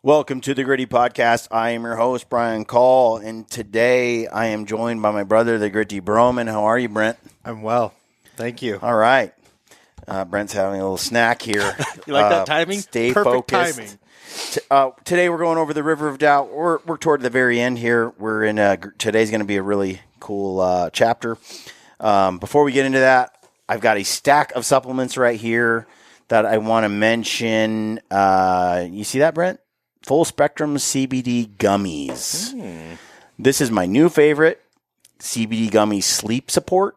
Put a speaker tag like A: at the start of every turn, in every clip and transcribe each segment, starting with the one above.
A: Welcome to the Gritty Podcast. I am your host, Brian Call, and today I am joined by my brother, the Gritty Broman. How are you, Brent?
B: I'm well. Thank you.
A: All right. Brent's having a little snack here.
B: You like that timing?
A: Stay
B: Perfect
A: focused.
B: timing.
A: Today we're going over the River of Doubt. We're toward the very end here. We're in today's going to be a really cool chapter. Before we get into that, I've got a stack of supplements right here that I want to mention. You see that, Brent? Full Spectrum CBD Gummies. This is my new favorite, CBD Gummies Sleep Support.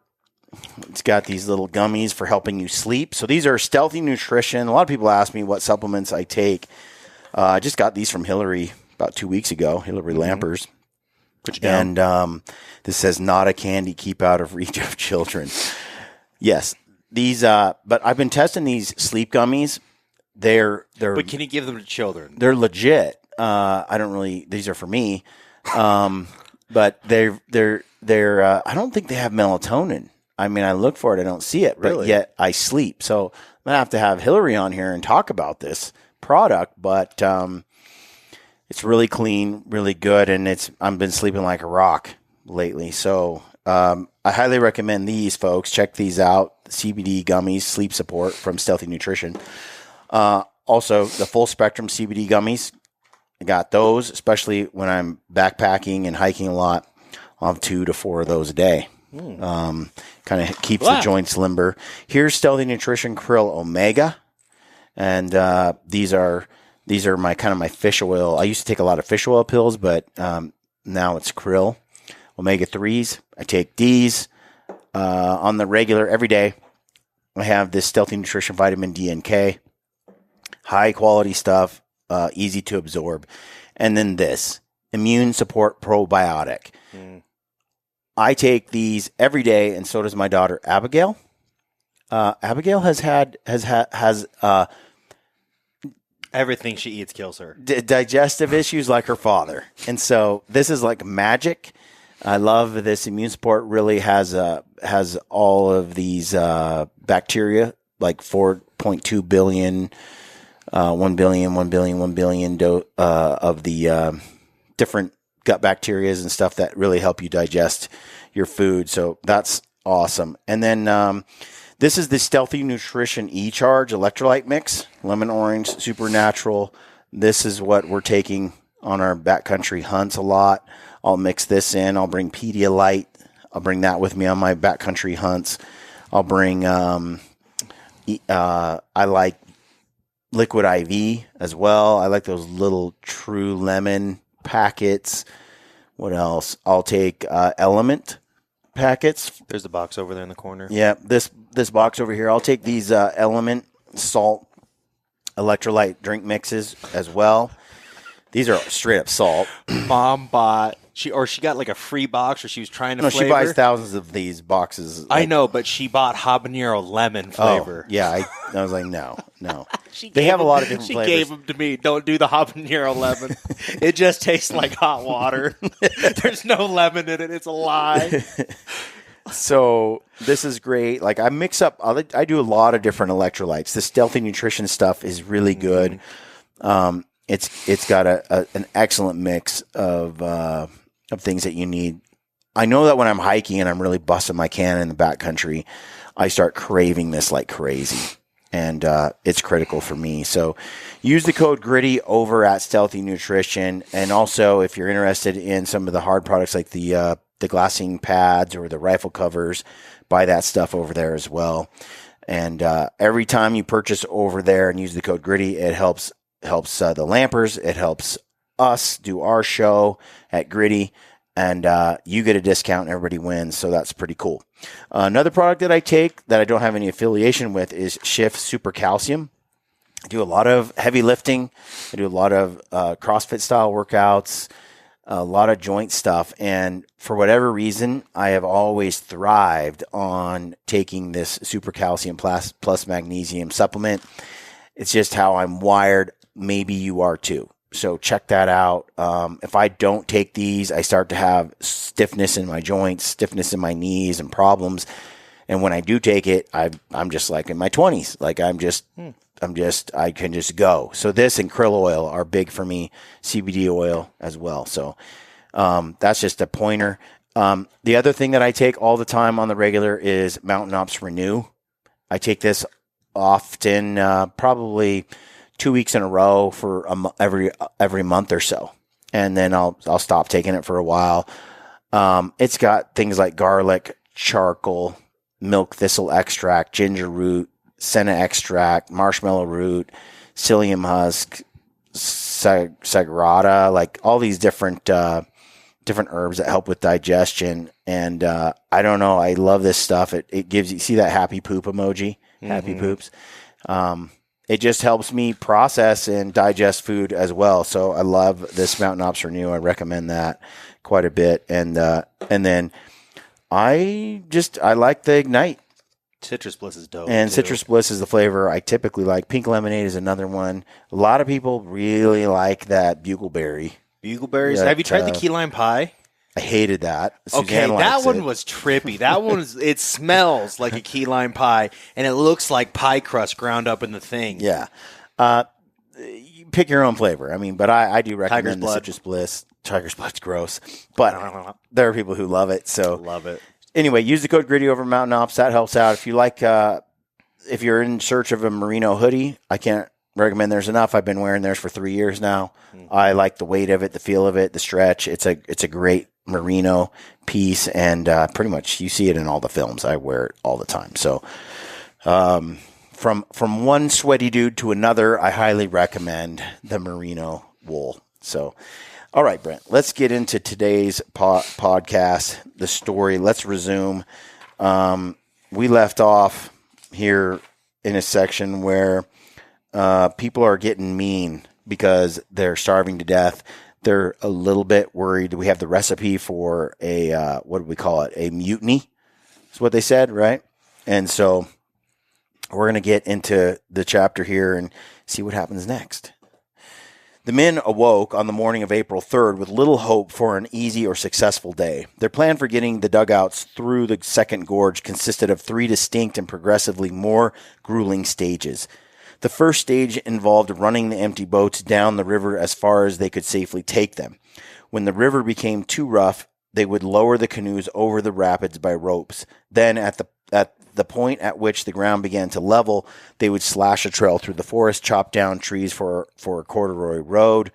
A: It's got these little gummies for helping you sleep. So these are Stealthy Nutrition. A lot of people ask me what supplements I take. I just got these from Hillary about 2 weeks ago, Hillary Lampers.
B: Put you down.
A: And this says, not a candy, keep out of reach of children. Yes. These, but I've been testing these sleep gummies. They're.
B: But can you give them to children?
A: They're legit. I don't really. These are for me, but they're. I don't think they have melatonin. I mean, I look for it, I don't see it, but yet I sleep. So I'm gonna have to have Hillary on here and talk about this product. But it's really clean, really good, and I've been sleeping like a rock lately. So I highly recommend these, folks. Check these out. CBD Gummies Sleep Support from Stealthy Nutrition. Also, the Full Spectrum CBD Gummies. I got those, especially when I'm backpacking and hiking a lot. I'll have 2 to 4 of those a day. Kind of keeps the joints limber. Here's Stealthy Nutrition Krill Omega. And these are my kind of my fish oil. I used to take a lot of fish oil pills, but now it's krill. Omega 3s. I take these on the regular every day. I have this Stealthy Nutrition Vitamin D and K. High quality stuff, easy to absorb. And then this, Immune Support Probiotic. I take these every day, and so does my daughter, Abigail. Abigail has
B: Everything she eats kills her.
A: Digestive issues like her father. And so this is like magic. I love this. Immune Support really has all of these bacteria, like 4.2 billion 1 billion of the different gut bacteria and stuff that really help you digest your food. So that's awesome. And then this is the Stealthy Nutrition E-Charge Electrolyte Mix, lemon orange, supernatural. This is what we're taking on our backcountry hunts a lot. I'll mix this in. I'll bring Pedialyte. I'll bring that with me on my backcountry hunts. I'll bring, I like Liquid IV as well. I like those little True Lemon packets. What else? I'll take Element packets.
B: There's a box over there in the corner.
A: Yeah, this box over here. I'll take these Element salt electrolyte drink mixes as well. These are straight up salt.
B: Mom bought she got like a free box, or she was trying to flavor.
A: She buys thousands of these boxes.
B: I know, but she bought habanero lemon flavor.
A: Oh, yeah, I was like, no. They have a lot of different flavors.
B: She gave them to me. Don't do the habanero lemon. It just tastes like hot water. There's no lemon in it. It's a lie.
A: So this is great. Like I mix up. I do a lot of different electrolytes. The Stealthy Nutrition stuff is really good. It's got an excellent mix of things that you need. I know that when I'm hiking and I'm really busting my can in the backcountry, I start craving this like crazy, and it's critical for me. So use the code GRITTY over at Stealthy Nutrition, and also if you're interested in some of the hard products like the glassine pads or the rifle covers, buy that stuff over there as well. And every time you purchase over there and use the code GRITTY, it helps the Lampers. It helps us do our show at Gritty, and you get a discount and everybody wins, so that's pretty cool. Another product that I take that I don't have any affiliation with is Shift Super Calcium. I do a lot of heavy lifting. I do a lot of CrossFit style workouts, a lot of joint stuff, and for whatever reason, I have always thrived on taking this Super Calcium plus magnesium supplement. It's just how I'm wired. Maybe you are too. So check that out. If I don't take these, I start to have stiffness in my joints, stiffness in my knees, and problems. And when I do take it, I'm just like in my 20s. Like I'm just I can just go. So this and krill oil are big for me, CBD oil as well. So that's just a pointer. The other thing that I take all the time on the regular is Mountain Ops Renew. I take this often, probably 2 weeks in a row for every month or so, and then I'll stop taking it for a while. It's got things like garlic, charcoal, milk thistle extract, ginger root, senna extract, marshmallow root, psyllium husk, sagrada, like all these different herbs that help with digestion. And I don't know, I love this stuff. It gives you, see that happy poop emoji? Happy poops. It just helps me process and digest food as well. So I love this Mountain Ops Renew. I recommend that quite a bit. And then I like the Ignite.
B: Citrus Bliss is dope.
A: And
B: too.
A: Citrus Bliss is the flavor I typically like. Pink Lemonade is another one. A lot of people really like that Bugleberry.
B: Bugleberries. Have you tried the key lime pie?
A: I hated that.
B: Okay, that one was trippy. That one it smells like a key lime pie, and it looks like pie crust ground up in the thing.
A: Yeah. You pick your own flavor. I mean, but I do recommend the Citrus Bliss. Tiger's Blood's gross, but there are people who love it. So
B: love it.
A: Anyway, use the code Gritty over Mountain Ops. That helps out. If you like, if you're in search of a merino hoodie, I can't recommend theirs enough. I've been wearing theirs for 3 years now. I like the weight of it, the feel of it, the stretch. It's a great merino piece, and pretty much you see it in all the films. I wear it all the time. So from one sweaty dude to another, I highly recommend the merino wool. So all right, Brent, let's get into today's podcast, the story. Let's resume. We left off here in a section where people are getting mean because they're starving to death. They're a little bit worried. We have the recipe for a, what do we call it? A mutiny is what they said, right? And so we're going to get into the chapter here and see what happens next. The men awoke on the morning of April 3rd with little hope for an easy or successful day. Their plan for getting the dugouts through the second gorge consisted of 3 distinct and progressively more grueling stages. The first stage involved running the empty boats down the river as far as they could safely take them. When the river became too rough, they would lower the canoes over the rapids by ropes. Then, at the point at which the ground began to level, they would slash a trail through the forest, chop down trees for a corduroy road,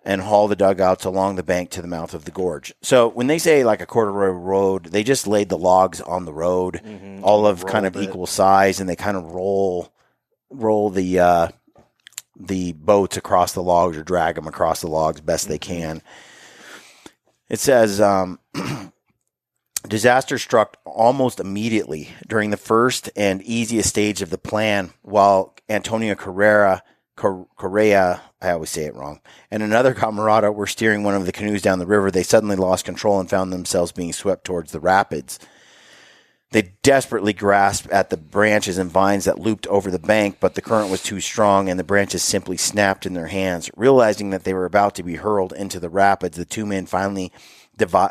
A: and haul the dugouts along the bank to the mouth of the gorge. So when they say like a corduroy road, they just laid the logs on the road, all of kind of equal size, and they kind of roll the boats across the logs or drag them across the logs best they can. It says, disaster struck almost immediately during the first and easiest stage of the plan, while Antonio Correa, I always say it wrong, and another camarada were steering one of the canoes down the river. They suddenly lost control and found themselves being swept towards the rapids. They desperately grasped at the branches and vines that looped over the bank, but the current was too strong, and the branches simply snapped in their hands. Realizing that they were about to be hurled into the rapids, the two men finally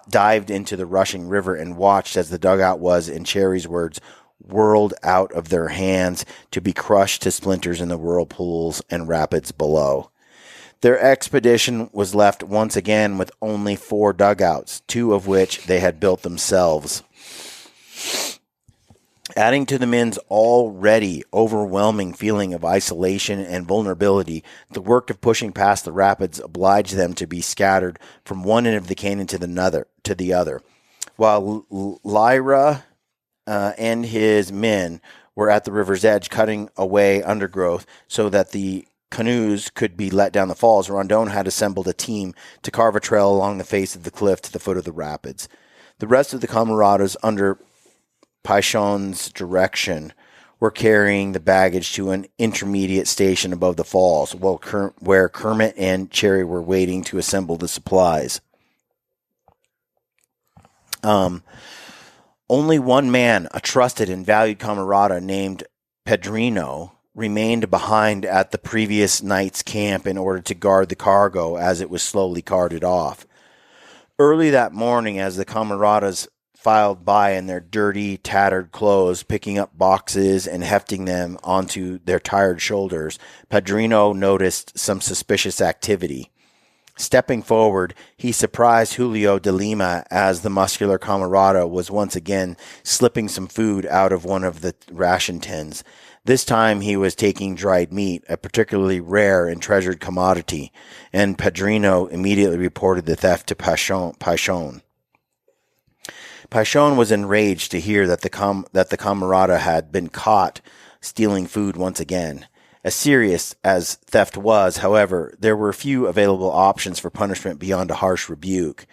A: dived into the rushing river and watched as the dugout was, in Cherry's words, whirled out of their hands to be crushed to splinters in the whirlpools and rapids below. Their expedition was left once again with only 4 dugouts, 2 of which they had built themselves. Adding to the men's already overwhelming feeling of isolation and vulnerability, the work of pushing past the rapids obliged them to be scattered from one end of the canyon to the other. While Lyra and his men were at the river's edge cutting away undergrowth so that the canoes could be let down the falls, Rondon had assembled a team to carve a trail along the face of the cliff to the foot of the rapids. The rest of the camaradas, under Paichon's direction, were carrying the baggage to an intermediate station above the falls, where Kermit and Cherry were waiting to assemble the supplies. Only one man, a trusted and valued camarada named Pedrino, remained behind at the previous night's camp in order to guard the cargo as it was slowly carted off. Early that morning, as the camaradas filed by in their dirty, tattered clothes, picking up boxes and hefting them onto their tired shoulders, Padrino noticed some suspicious activity. Stepping forward, he surprised Julio de Lima as the muscular camarada was once again slipping some food out of one of the ration tins. This time he was taking dried meat, a particularly rare and treasured commodity, and Padrino immediately reported the theft to Pachon. Pachon was enraged to hear that the camarada had been caught stealing food once again. As serious as theft was, however, there were few available options for punishment beyond a harsh rebuke.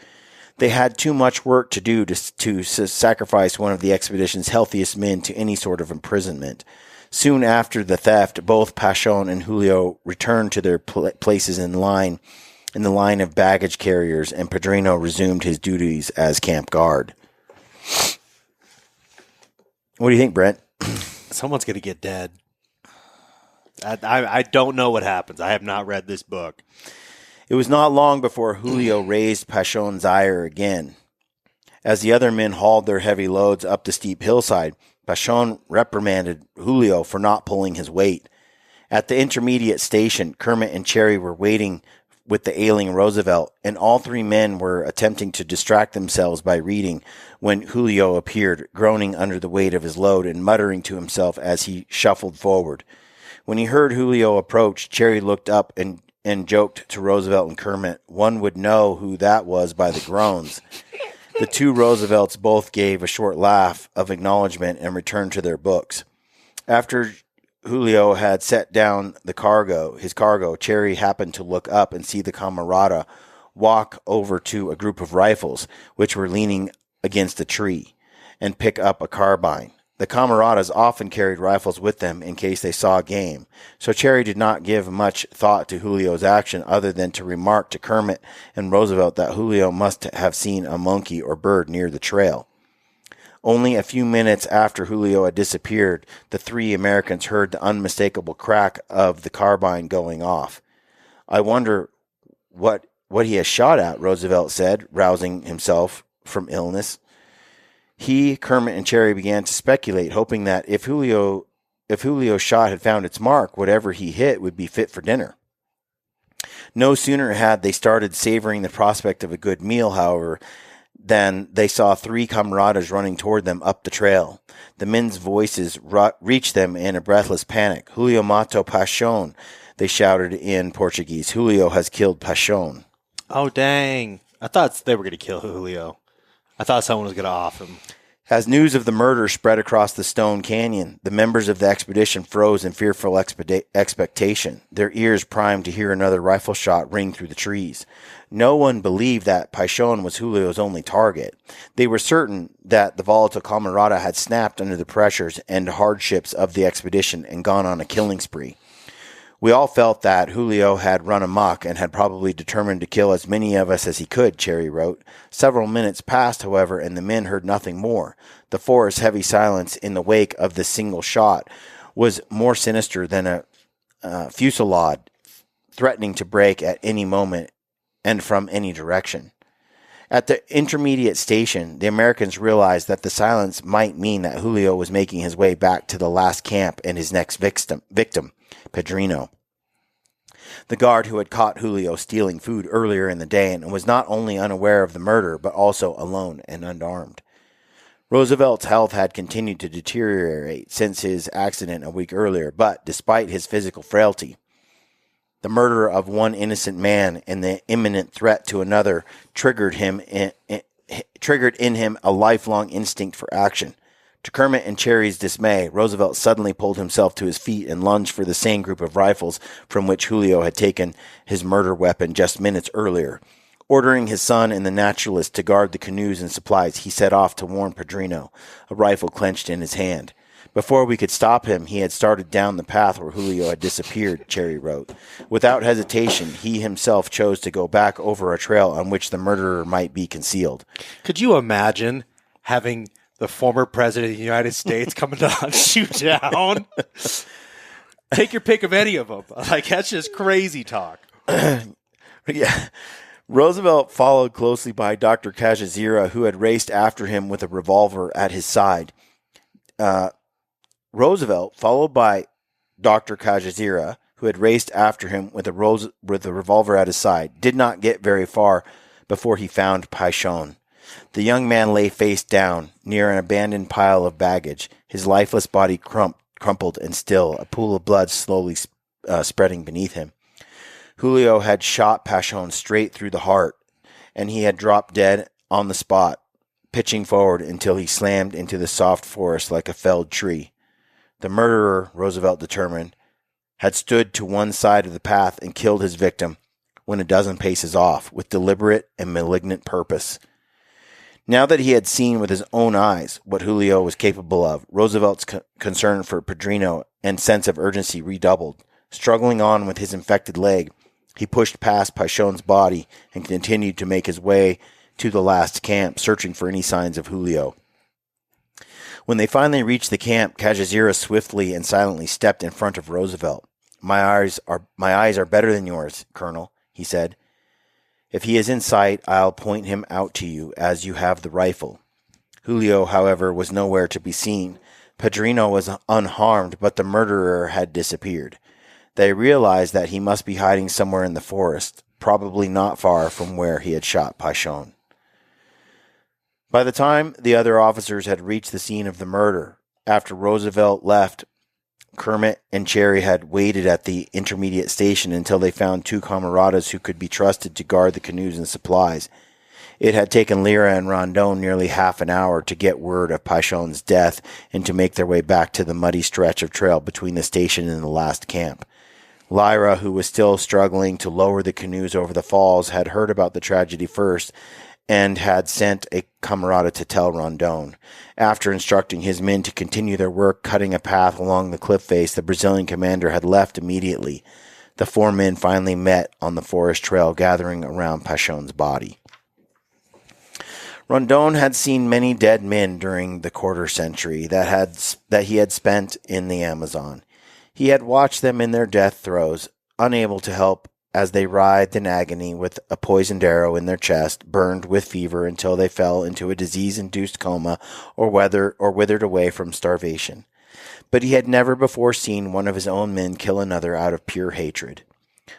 A: They had too much work to do to sacrifice one of the expedition's healthiest men to any sort of imprisonment. Soon after the theft, both Pachon and Julio returned to their places in the line of baggage carriers, and Padrino resumed his duties as camp guard. What do you think, Brent?
B: Someone's going to get dead. I don't know what happens. I have not read this book.
A: It was not long before Julio raised Pachon's ire again. As the other men hauled their heavy loads up the steep hillside, Pachon reprimanded Julio for not pulling his weight. At the intermediate station, Kermit and Cherry were waiting with the ailing Roosevelt, and all three men were attempting to distract themselves by reading when Julio appeared, groaning under the weight of his load and muttering to himself as he shuffled forward. When he heard Julio approach, Cherry looked up and joked to Roosevelt and Kermit. One would know who that was by the groans. The two Roosevelts both gave a short laugh of acknowledgement and returned to their books. After Julio had set down his cargo, Cherry happened to look up and see the camarada walk over to a group of rifles, which were leaning against a tree, and pick up a carbine. The camaradas often carried rifles with them in case they saw game, so Cherry did not give much thought to Julio's action other than to remark to Kermit and Roosevelt that Julio must have seen a monkey or bird near the trail. Only a few minutes after Julio had disappeared, the three Americans heard the unmistakable crack of the carbine going off. "I wonder what he has shot at," Roosevelt said, rousing himself from illness. He, Kermit, and Cherry began to speculate, hoping that if Julio's shot had found its mark, whatever he hit would be fit for dinner. No sooner had they started savoring the prospect of a good meal, however, than they saw three camaradas running toward them up the trail. The men's voices reached them in a breathless panic. "Julio matou Pachon," they shouted in Portuguese. "Julio has killed Pachon."
B: Oh, dang. I thought they were going to kill Julio. I thought someone was going to off him.
A: As news of the murder spread across the Stone Canyon, the members of the expedition froze in fearful expectation, their ears primed to hear another rifle shot ring through the trees. No one believed that Pachon was Julio's only target. They were certain that the volatile camarada had snapped under the pressures and hardships of the expedition and gone on a killing spree. "We all felt that Julio had run amok and had probably determined to kill as many of us as he could," Cherry wrote. Several minutes passed, however, and the men heard nothing more. The forest's heavy silence in the wake of the single shot was more sinister than a fusillade threatening to break at any moment and from any direction. At the intermediate station, the Americans realized that the silence might mean that Julio was making his way back to the last camp and his next victim, Padrino, the guard who had caught Julio stealing food earlier in the day and was not only unaware of the murder, but also alone and unarmed. Roosevelt's health had continued to deteriorate since his accident a week earlier, but despite his physical frailty, the murder of one innocent man and the imminent threat to another triggered in him a lifelong instinct for action. To Kermit and Cherry's dismay, Roosevelt suddenly pulled himself to his feet and lunged for the same group of rifles from which Julio had taken his murder weapon just minutes earlier. Ordering his son and the naturalist to guard the canoes and supplies, he set off to warn Padrino, a rifle clenched in his hand. "Before we could stop him, he had started down the path where Julio had disappeared," Cherry wrote. Without hesitation, he himself chose to go back over a trail on which the murderer might be concealed.
B: Could you imagine having the former president of the United States coming to hunt you down? Take your pick of any of them. Like, that's just crazy talk.
A: Yeah. Roosevelt followed closely by Dr. Kajazira, who had raced after him with a revolver at his side. Roosevelt, followed by Dr. Kajazira, who had raced after him with a revolver at his side, did not get very far before he found Paishon. The young man lay face down near an abandoned pile of baggage, his lifeless body crumpled and still, a pool of blood slowly spreading beneath him. Julio had shot Paishon straight through the heart, and he had dropped dead on the spot, pitching forward until he slammed into the soft forest like a felled tree. The murderer, Roosevelt determined, had stood to one side of the path and killed his victim when a dozen paces off, with deliberate and malignant purpose. Now that he had seen with his own eyes what Julio was capable of, Roosevelt's concern for Padrino and sense of urgency redoubled. Struggling on with his infected leg, he pushed past Paishon's body and continued to make his way to the last camp, searching for any signs of Julio. When they finally reached the camp, Kajazira swiftly and silently stepped in front of Roosevelt. My eyes are better than yours, Colonel," he said. "If he is in sight, I'll point him out to you, as you have the rifle." Julio, however, was nowhere to be seen. Padrino was unharmed, but the murderer had disappeared. They realized that he must be hiding somewhere in the forest, probably not far from where he had shot Paishon. By the time the other officers had reached the scene of the murder, after Roosevelt left, Kermit and Cherry had waited at the intermediate station until they found two camaradas who could be trusted to guard the canoes and supplies. It had taken Lyra and Rondon nearly half an hour to get word of Paishon's death and to make their way back to the muddy stretch of trail between the station and the last camp. Lyra, who was still struggling to lower the canoes over the falls, had heard about the tragedy first and had sent a camarada to tell Rondon. After instructing his men to continue their work cutting a path along the cliff face, the Brazilian commander had left immediately. The four men finally met on the forest trail, gathering around Paishon's body. Rondon had seen many dead men during the quarter century that he had spent in the Amazon. He had watched them in their death throes, unable to help as they writhed in agony with a poisoned arrow in their chest, burned with fever until they fell into a disease-induced coma or withered away from starvation. But he had never before seen one of his own men kill another out of pure hatred.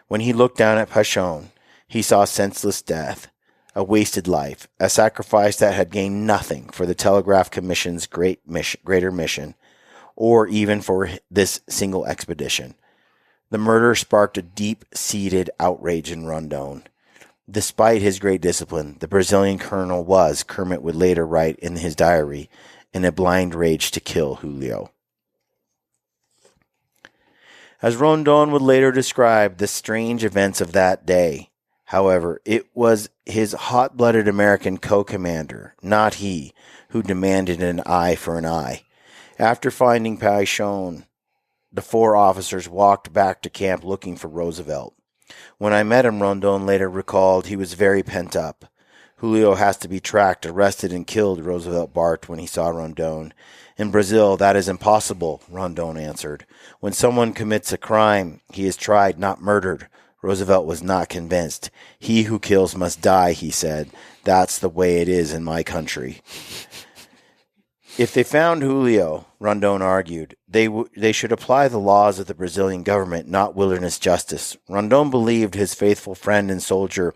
A: When he looked down at Paishon, he saw senseless death, a wasted life, a sacrifice that had gained nothing for the Telegraph Commission's greater mission, or even for this single expedition. The murder sparked a deep-seated outrage in Rondon. Despite his great discipline, the Brazilian colonel was, Kermit would later write in his diary, in a blind rage to kill Julio. As Rondon would later describe the strange events of that day, however, it was his hot-blooded American co-commander, not he, who demanded an eye for an eye. After finding Paishon, the four officers walked back to camp looking for Roosevelt. When I met him, Rondon later recalled, he was very pent up. Julio has to be tracked, arrested, and killed, Roosevelt barked when he saw Rondon. In Brazil, that is impossible, Rondon answered. When someone commits a crime, he is tried, not murdered. Roosevelt was not convinced. He who kills must die, he said. That's the way it is in my country. If they found Julio, Rondon argued, they should apply the laws of the Brazilian government, not wilderness justice. Rondon believed his faithful friend and soldier,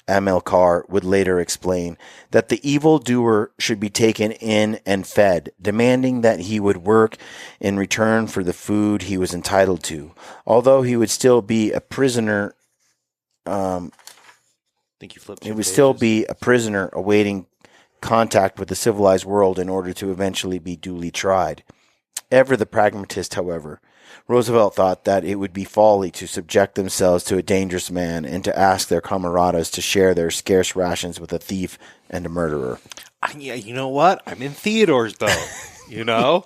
A: Amilcar, would later explain that the evildoer should be taken in and fed, demanding that he would work in return for the food he was entitled to, although he would still be a prisoner. He would still be a prisoner awaiting contact with the civilized world in order to eventually be duly tried. Ever the pragmatist, however, Roosevelt thought that it would be folly to subject themselves to a dangerous man and to ask their camaradas to share their scarce rations with a thief and a murderer.
B: Yeah, you know what? I'm in Theodore's though. You know,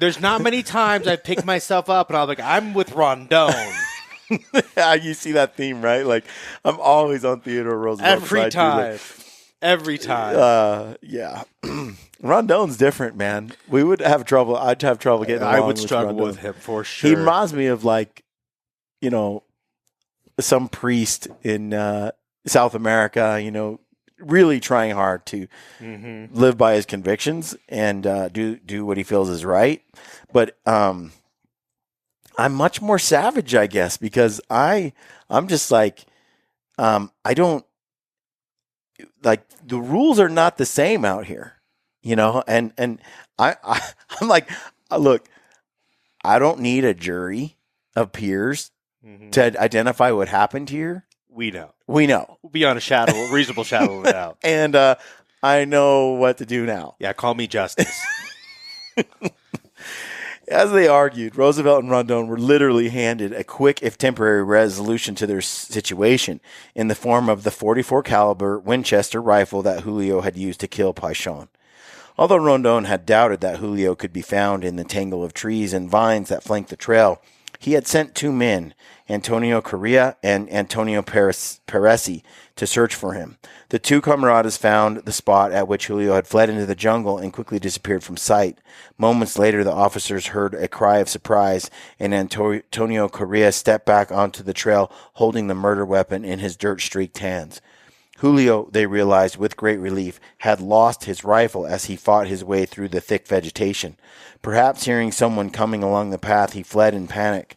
B: there's not many times I've picked myself up and I'm like, I'm with Rondon.
A: You see that theme, right? Like, I'm always on Theodore Roosevelt.
B: Every time.
A: Yeah. Rondon's different, man. We would have trouble. I'd have trouble getting along.
B: I would struggle with him for sure.
A: He reminds me of, like, some priest in South America, really trying hard to live by his convictions and do what he feels is right. But I'm much more savage, I guess, because I'm just like, I don't like the rules are not the same out here, and I'm like, look, I don't need a jury of peers to identify what happened here.
B: We know.
A: Beyond
B: a reasonable shadow of a doubt.
A: And I know what to do now.
B: Yeah, call me Justice.
A: As they argued, Roosevelt and Rondon were literally handed a quick, if temporary, resolution to their situation in the form of the .44 caliber Winchester rifle that Julio had used to kill Paixão. Although Rondon had doubted that Julio could be found in the tangle of trees and vines that flanked the trail, he had sent two men, Antonio Correa and Antonio Peresi, to search for him. The two camaradas found the spot at which Julio had fled into the jungle and quickly disappeared from sight. Moments later, the officers heard a cry of surprise, and Antonio Correa stepped back onto the trail holding the murder weapon in his dirt-streaked hands. Julio, they realized with great relief, had lost his rifle as he fought his way through the thick vegetation. Perhaps hearing someone coming along the path, he fled in panic.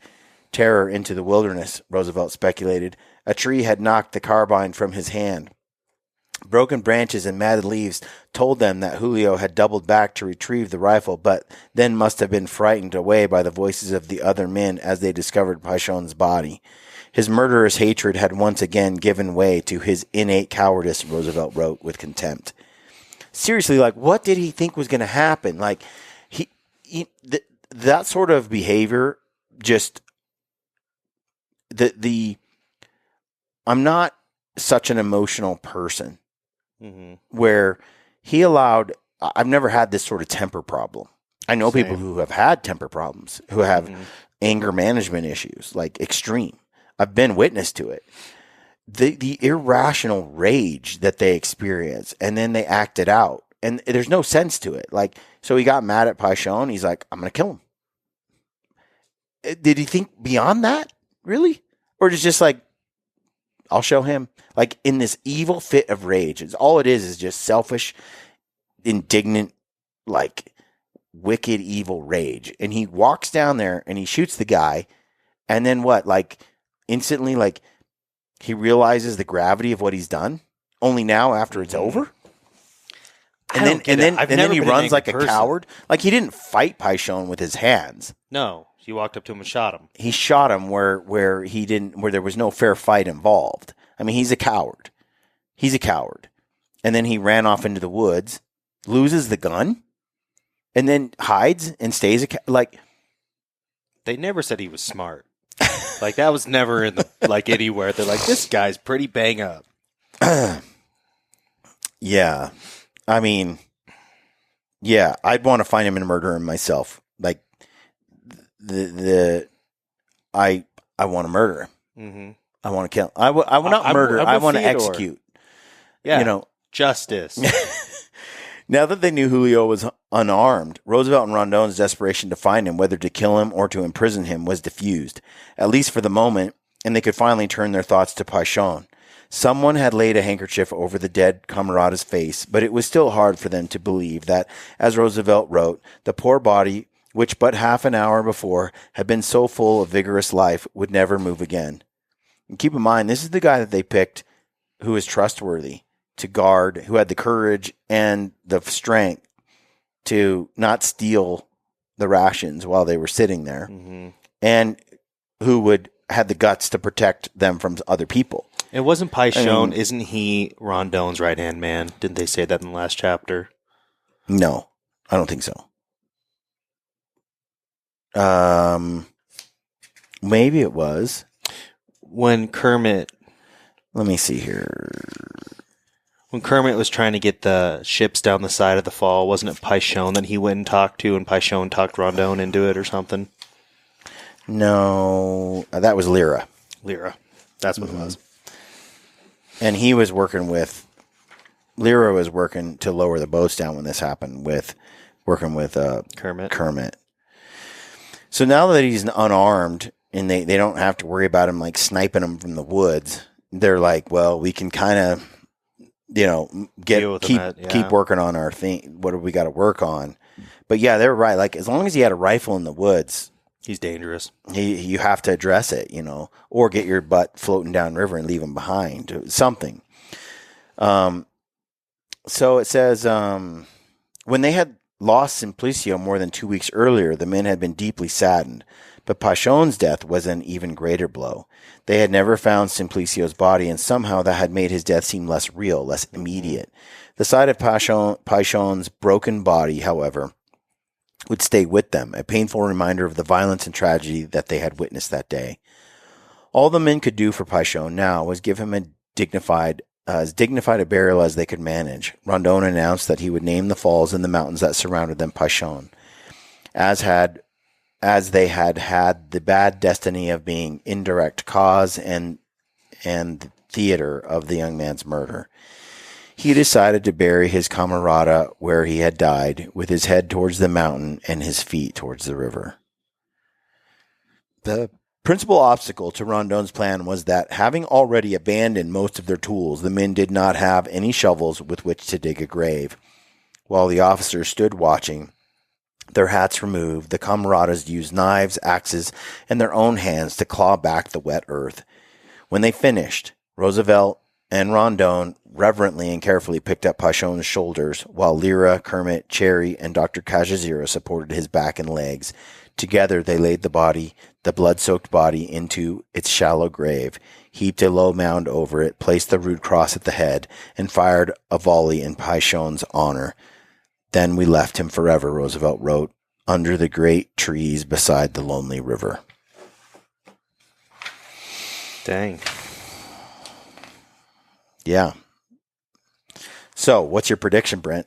A: Terror into the wilderness, Roosevelt speculated. A tree had knocked the carbine from his hand. Broken branches and matted leaves told them that Julio had doubled back to retrieve the rifle, but then must have been frightened away by the voices of the other men as they discovered Paixão's body. His murderous hatred had once again given way to his innate cowardice, Roosevelt wrote with contempt. Seriously, what did he think was going to happen? That sort of behavior just... I'm not such an emotional person where he allowed, I've never had this sort of temper problem. I know people who have had temper problems, who have anger management issues, extreme. I've been witness to it. The irrational rage that they experience and then they act it out. And there's no sense to it. So he got mad at Paixão. He's like, I'm going to kill him. Did he think beyond that? Really? Or is it just I'll show him? In this evil fit of rage. All it is just selfish, indignant, wicked, evil rage. And he walks down there and he shoots the guy. And then what? Instantly, he realizes the gravity of what he's done. Only now after it's over? And then he runs like a coward. He didn't fight Paixão with his hands.
B: No. He walked up to him and shot him.
A: He shot him where there was no fair fight involved. I mean, he's a coward. And then he ran off into the woods, loses the gun, and then hides and stays
B: They never said he was smart. That was never in the anywhere. They're this guy's pretty bang up.
A: Yeah. I mean, yeah, I'd want to find him and murder him myself. I want to murder him. I want to kill him. I will not murder. I want to execute.
B: Yeah, justice.
A: Now that they knew Julio was unarmed, Roosevelt and Rondon's desperation to find him, whether to kill him or to imprison him, was diffused, at least for the moment, and they could finally turn their thoughts to Paixão. Someone had laid a handkerchief over the dead camarada's face, but it was still hard for them to believe that, as Roosevelt wrote, the poor body, which but half an hour before had been so full of vigorous life, would never move again. And keep in mind, this is the guy that they picked who is trustworthy to guard, who had the courage and the strength to not steal the rations while they were sitting there, and who had the guts to protect them from other people.
B: It wasn't Paixão. Isn't he Rondon's right-hand man? Didn't they say that in the last chapter?
A: No, I don't think so. Maybe it was.
B: When Kermit...
A: Let me see here.
B: When Kermit was trying to get the ships down the side of the fall, wasn't it Paixão that he went and talked to, and Paixão talked Rondon into it or something?
A: No, that was Lyra.
B: That's what it was.
A: And he was working with... Lyra was working to lower the boats down when this happened, working with Kermit. So now that he's unarmed and they don't have to worry about him sniping him from the woods, they're like, well, we can kind of, keep working on our thing. What do we got to work on? But yeah, they're right. Like, as long as he had a rifle in the woods,
B: he's dangerous.
A: You have to address it, or get your butt floating down river and leave him behind. Something. So it says, when they had lost Simplicio more than 2 weeks earlier, the men had been deeply saddened. But Pachon's death was an even greater blow. They had never found Simplicio's body, and somehow that had made his death seem less real, less immediate. The sight of Pachon's broken body, however, would stay with them, a painful reminder of the violence and tragedy that they had witnessed that day. All the men could do for Pachon now was give him as dignified a burial as they could manage. Rondon announced that he would name the falls and the mountains that surrounded them Pachon, as they had the bad destiny of being indirect cause and theater of the young man's murder. He decided to bury his camarada where he had died, with his head towards the mountain and his feet towards the river. The principal obstacle to Rondon's plan was that, having already abandoned most of their tools, the men did not have any shovels with which to dig a grave. While the officers stood watching, their hats removed, the camaradas used knives, axes, and their own hands to claw back the wet earth. When they finished, Roosevelt and Rondon reverently and carefully picked up Pachon's shoulders, while Lyra, Kermit, Cherry, and Dr. Cajazero supported his back and legs. Together they laid the blood-soaked body, into its shallow grave, heaped a low mound over it, placed the rude cross at the head, and fired a volley in Pachon's honor. Then we left him forever, Roosevelt wrote, under the great trees beside the lonely river.
B: Dang.
A: Yeah. So, what's your prediction, Brent?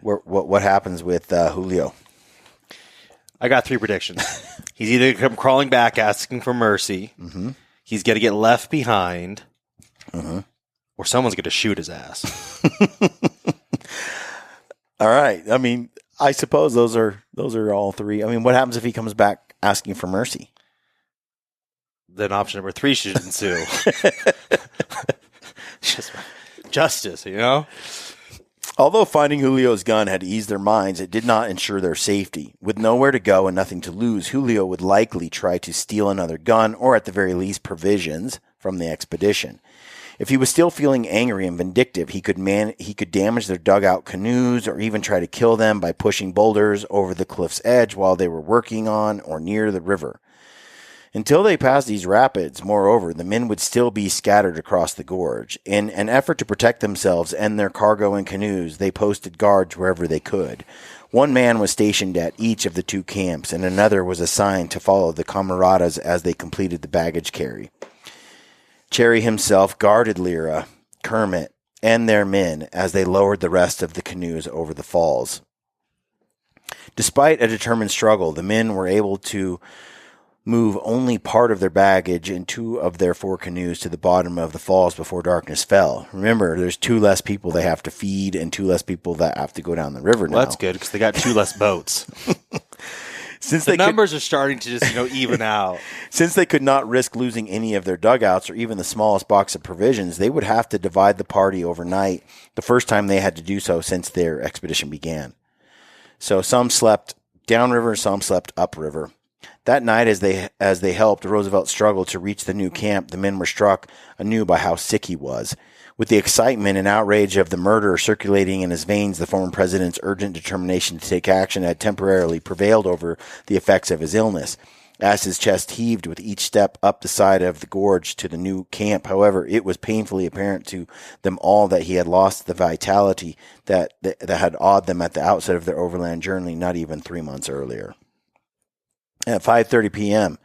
A: What happens with Julio?
B: I got 3 predictions. He's either going to come crawling back asking for mercy, he's going to get left behind, or someone's going to shoot his ass.
A: All right. I mean, I suppose those are all 3. I mean, what happens if he comes back asking for mercy?
B: Then option number 3 should ensue. Just justice,
A: Although finding Julio's gun had eased their minds, it did not ensure their safety. With nowhere to go and nothing to lose, Julio would likely try to steal another gun, or at the very least provisions, from the expedition. If he was still feeling angry and vindictive, he could damage their dugout canoes, or even try to kill them by pushing boulders over the cliff's edge while they were working on or near the river. Until they passed these rapids, moreover, the men would still be scattered across the gorge. In an effort to protect themselves and their cargo and canoes, they posted guards wherever they could. One man was stationed at each of the 2 camps, and another was assigned to follow the camaradas as they completed the baggage carry. Cherry himself guarded Lyra, Kermit, and their men as they lowered the rest of the canoes over the falls. Despite a determined struggle, the men were able to move only part of their baggage and 2 of their 4 canoes to the bottom of the falls before darkness fell. Remember, there's 2 less people they have to feed and 2 less people that have to go down the river now.
B: Well, that's good, because they got 2 less boats.
A: Since
B: the numbers are starting to just even out.
A: Since they could not risk losing any of their dugouts or even the smallest box of provisions, they would have to divide the party overnight, the first time they had to do so since their expedition began. So some slept downriver, some slept upriver. That night, as they helped Roosevelt struggle to reach the new camp, the men were struck anew by how sick he was. With the excitement and outrage of the murder circulating in his veins, the former president's urgent determination to take action had temporarily prevailed over the effects of his illness. As his chest heaved with each step up the side of the gorge to the new camp, however, it was painfully apparent to them all that he had lost the vitality that had awed them at the outset of their overland journey not even 3 months earlier. At 5:30 p.m.,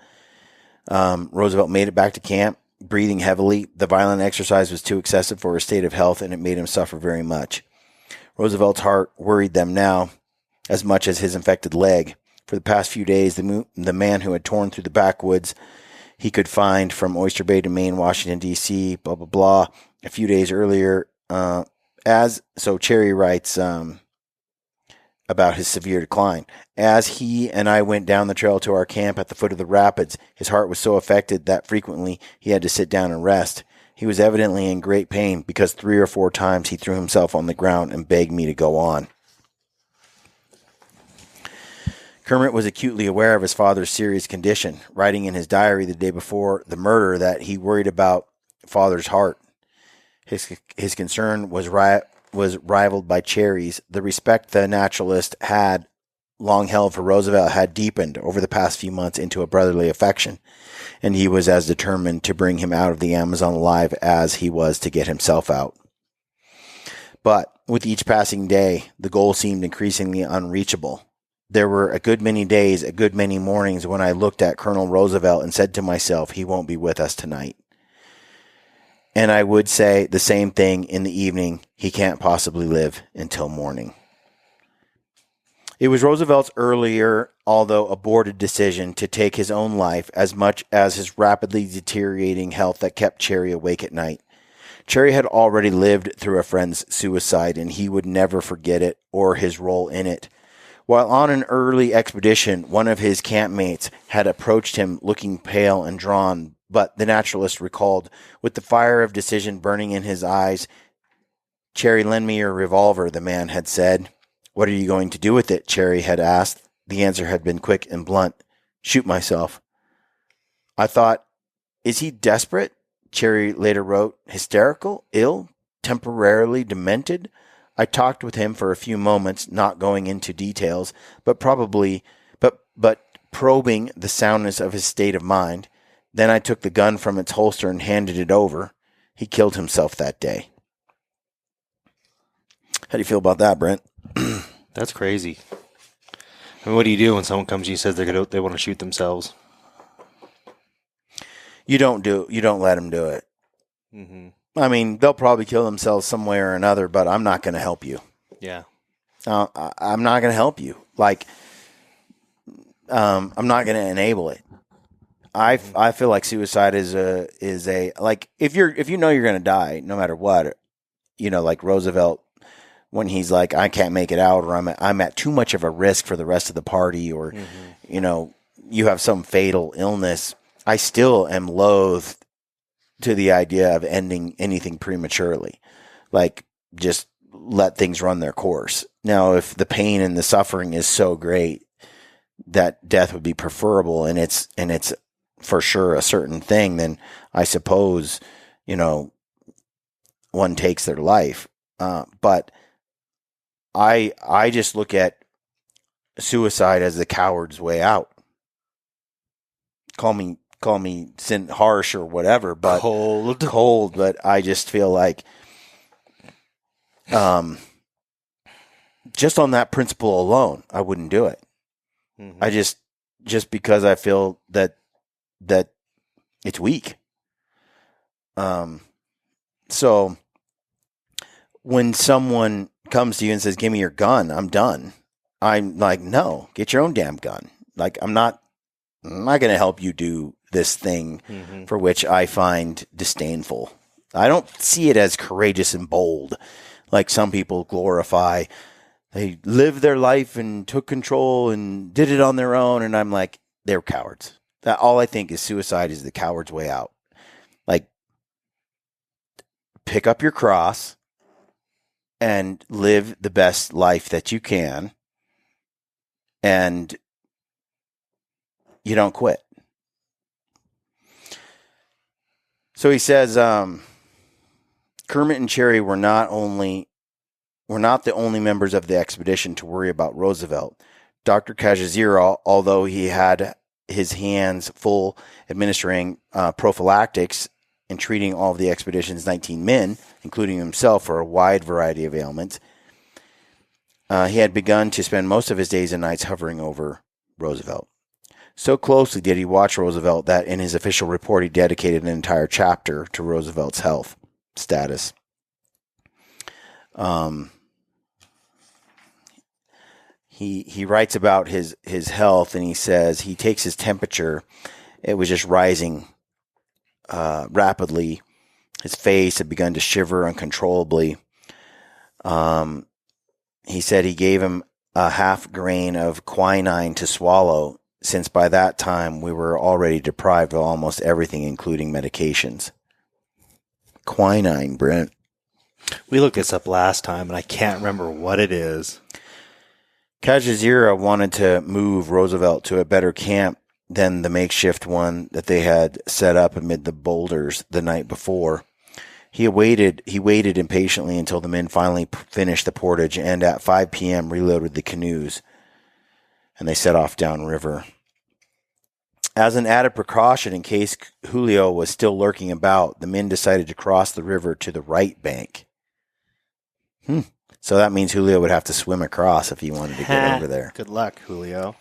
A: Roosevelt made it back to camp, breathing heavily. The violent exercise was too excessive for his state of health, and it made him suffer very much. Roosevelt's heart worried them now as much as his infected leg. For the past few days, the man who had torn through the backwoods he could find from Oyster Bay to Maine, Washington, D.C., blah, blah, blah, a few days earlier, so Cherry writes, about his severe decline. As he and I went down the trail to our camp at the foot of the rapids, his heart was so affected that frequently he had to sit down and rest. He was evidently in great pain because 3 or 4 times he threw himself on the ground and begged me to go on. Kermit was acutely aware of his father's serious condition, writing in his diary the day before the murder that he worried about father's heart. His concern was rivaled by Cherry's. The respect the naturalist had long held for Roosevelt had deepened over the past few months into a brotherly affection, and he was as determined to bring him out of the Amazon alive as he was to get himself out. But with each passing day, the goal seemed increasingly unreachable. There were a good many days, a good many mornings when I looked at Colonel Roosevelt and said to myself, he won't be with us tonight. And I would say the same thing in the evening, he can't possibly live until morning. It was Roosevelt's earlier, although aborted decision to take his own life as much as his rapidly deteriorating health that kept Cherry awake at night. Cherry had already lived through a friend's suicide, and he would never forget it or his role in it. While on an early expedition, one of his campmates had approached him looking pale and drawn, but the naturalist recalled, with the fire of decision burning in his eyes, "Cherry, lend me your revolver," the man had said. "What are you going to do with it?" Cherry had asked. The answer had been quick and blunt. "Shoot myself." I thought, is he desperate? Cherry later wrote, hysterical, ill, temporarily demented? I talked with him for a few moments, not going into details, but probing the soundness of his state of mind. Then I took the gun from its holster and handed it over. He killed himself that day. How do you feel about that, Brent?
B: That's crazy. I mean, what do you do when someone comes to you and says they want to shoot themselves?
A: You don't let them do it.
B: Mm-hmm.
A: I mean, they'll probably kill themselves some way or another, but I'm not going to help you.
B: Yeah.
A: I'm not going to help you. I'm not going to enable it. I feel like suicide is a like if you know you're going to die no matter what, like Roosevelt when he's like, I can't make it out, or I'm at too much of a risk for the rest of the party, or you have some fatal illness. I still am loath to the idea of ending anything prematurely. Like, just let things run their course. Now, if the pain and the suffering is so great that death would be preferable, and it's for sure a certain thing, then I suppose, one takes their life. But I just look at suicide as the coward's way out. Call me harsh or whatever, but cold, but I just feel like, just on that principle alone, I wouldn't do it. Mm-hmm. I just because I feel that it's weak. So when someone comes to you and says, "Give me your gun," I'm done. I'm like, no, get your own damn gun. Like, I'm not going to help you do this thing for which I find disdainful. I don't see it as courageous and bold, like some people glorify. They lived their life and took control and did it on their own, and I'm like, they're cowards. That all I think is suicide is the coward's way out. Like, pick up your cross and live the best life that you can, and you don't quit. So he says, Kermit and Cherry were not the only members of the expedition to worry about Roosevelt. Dr. Kajazira, although he had his hands full administering prophylactics and treating all of the expedition's 19 men, including himself, for a wide variety of ailments, he had begun to spend most of his days and nights hovering over Roosevelt. So closely did he watch Roosevelt that in his official report he dedicated an entire chapter to Roosevelt's health status. He writes about his health, and he says he takes his temperature. It was just rising rapidly. His face had begun to shiver uncontrollably. He said he gave him a half grain of quinine to swallow, since by that time we were already deprived of almost everything, including medications. Quinine, Brent.
B: We looked this up last time, and I can't remember what it is.
A: Kajazira wanted to move Roosevelt to a better camp than the makeshift one that they had set up amid the boulders the night before. He waited impatiently until the men finally finished the portage, and at 5 p.m. reloaded the canoes, and they set off downriver. As an added precaution, in case Julio was still lurking about, the men decided to cross the river to the right bank. So that means Julio would have to swim across if he wanted to get over there.
B: Good luck, Julio.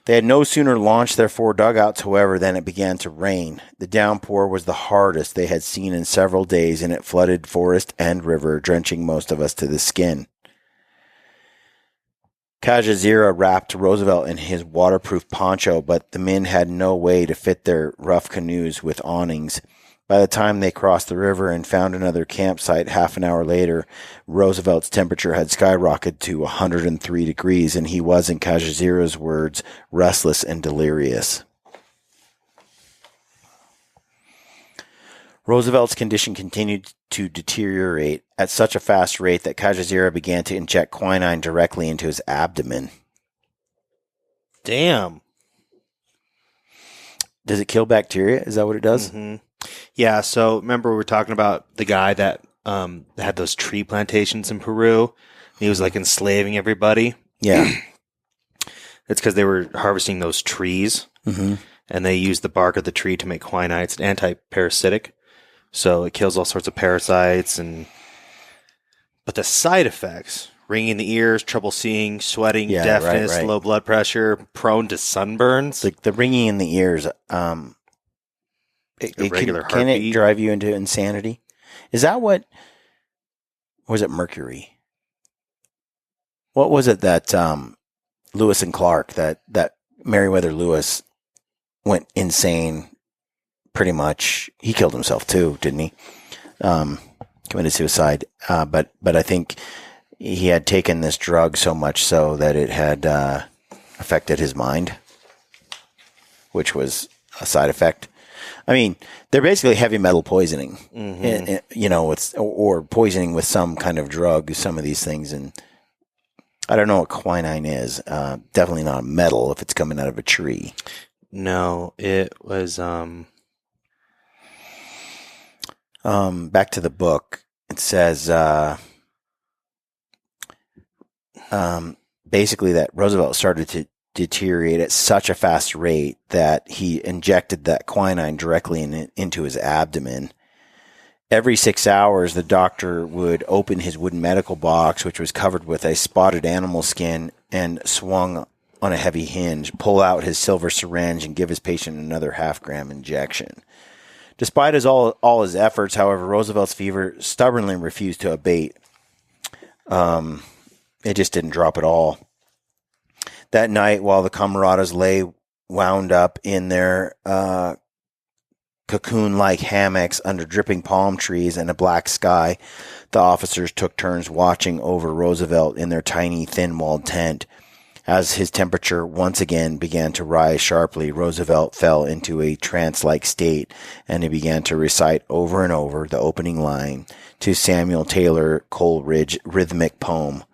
A: They had no sooner launched their 4 dugouts, however, than it began to rain. The downpour was the hardest they had seen in several days, and it flooded forest and river, drenching most of us to the skin. Kajazira wrapped Roosevelt in his waterproof poncho, but the men had no way to fit their rough canoes with awnings. By the time they crossed the river and found another campsite half an hour later, Roosevelt's temperature had skyrocketed to 103 degrees, and he was, in Kajazira's words, restless and delirious. Roosevelt's condition continued to deteriorate at such a fast rate that Kajazira began to inject quinine directly into his abdomen.
B: Damn.
A: Does it kill bacteria? Is that what it does?
B: Mm-hmm. Yeah, so remember we were talking about the guy that had those tree plantations in Peru? He was like enslaving everybody.
A: Yeah.
B: It's because they were harvesting those trees, and they used the bark of the tree to make quinine. It's anti-parasitic, so it kills all sorts of parasites. But the side effects, ringing in the ears, trouble seeing, sweating, deafness,
A: right.
B: low blood pressure, prone to sunburns.
A: The ringing in the ears, can it drive you into insanity? Is that what was it? Mercury? What was it that Lewis and Clark, that Meriwether Lewis went insane? Pretty much, he killed himself too, didn't he? Committed suicide. But I think he had taken this drug so much so that it had affected his mind, which was a side effect. I mean, they're basically heavy metal poisoning, or poisoning with some kind of drug, some of these things. And I don't know what quinine is. Definitely not a metal if it's coming out of a tree.
B: No, it was...
A: back to the book. It says basically that Roosevelt started to deteriorate at such a fast rate that he injected that quinine directly into his abdomen. Every 6 hours, the doctor would open his wooden medical box, which was covered with a spotted animal skin and swung on a heavy hinge, pull out his silver syringe, and give his patient another half-gram injection. Despite all his efforts, however, Roosevelt's fever stubbornly refused to abate. It just didn't drop at all. That night, while the camaradas lay wound up in their cocoon-like hammocks under dripping palm trees and a black sky, the officers took turns watching over Roosevelt in their tiny, thin-walled tent. As his temperature once again began to rise sharply, Roosevelt fell into a trance-like state, and he began to recite over and over the opening line to Samuel Taylor Coleridge's rhythmic poem,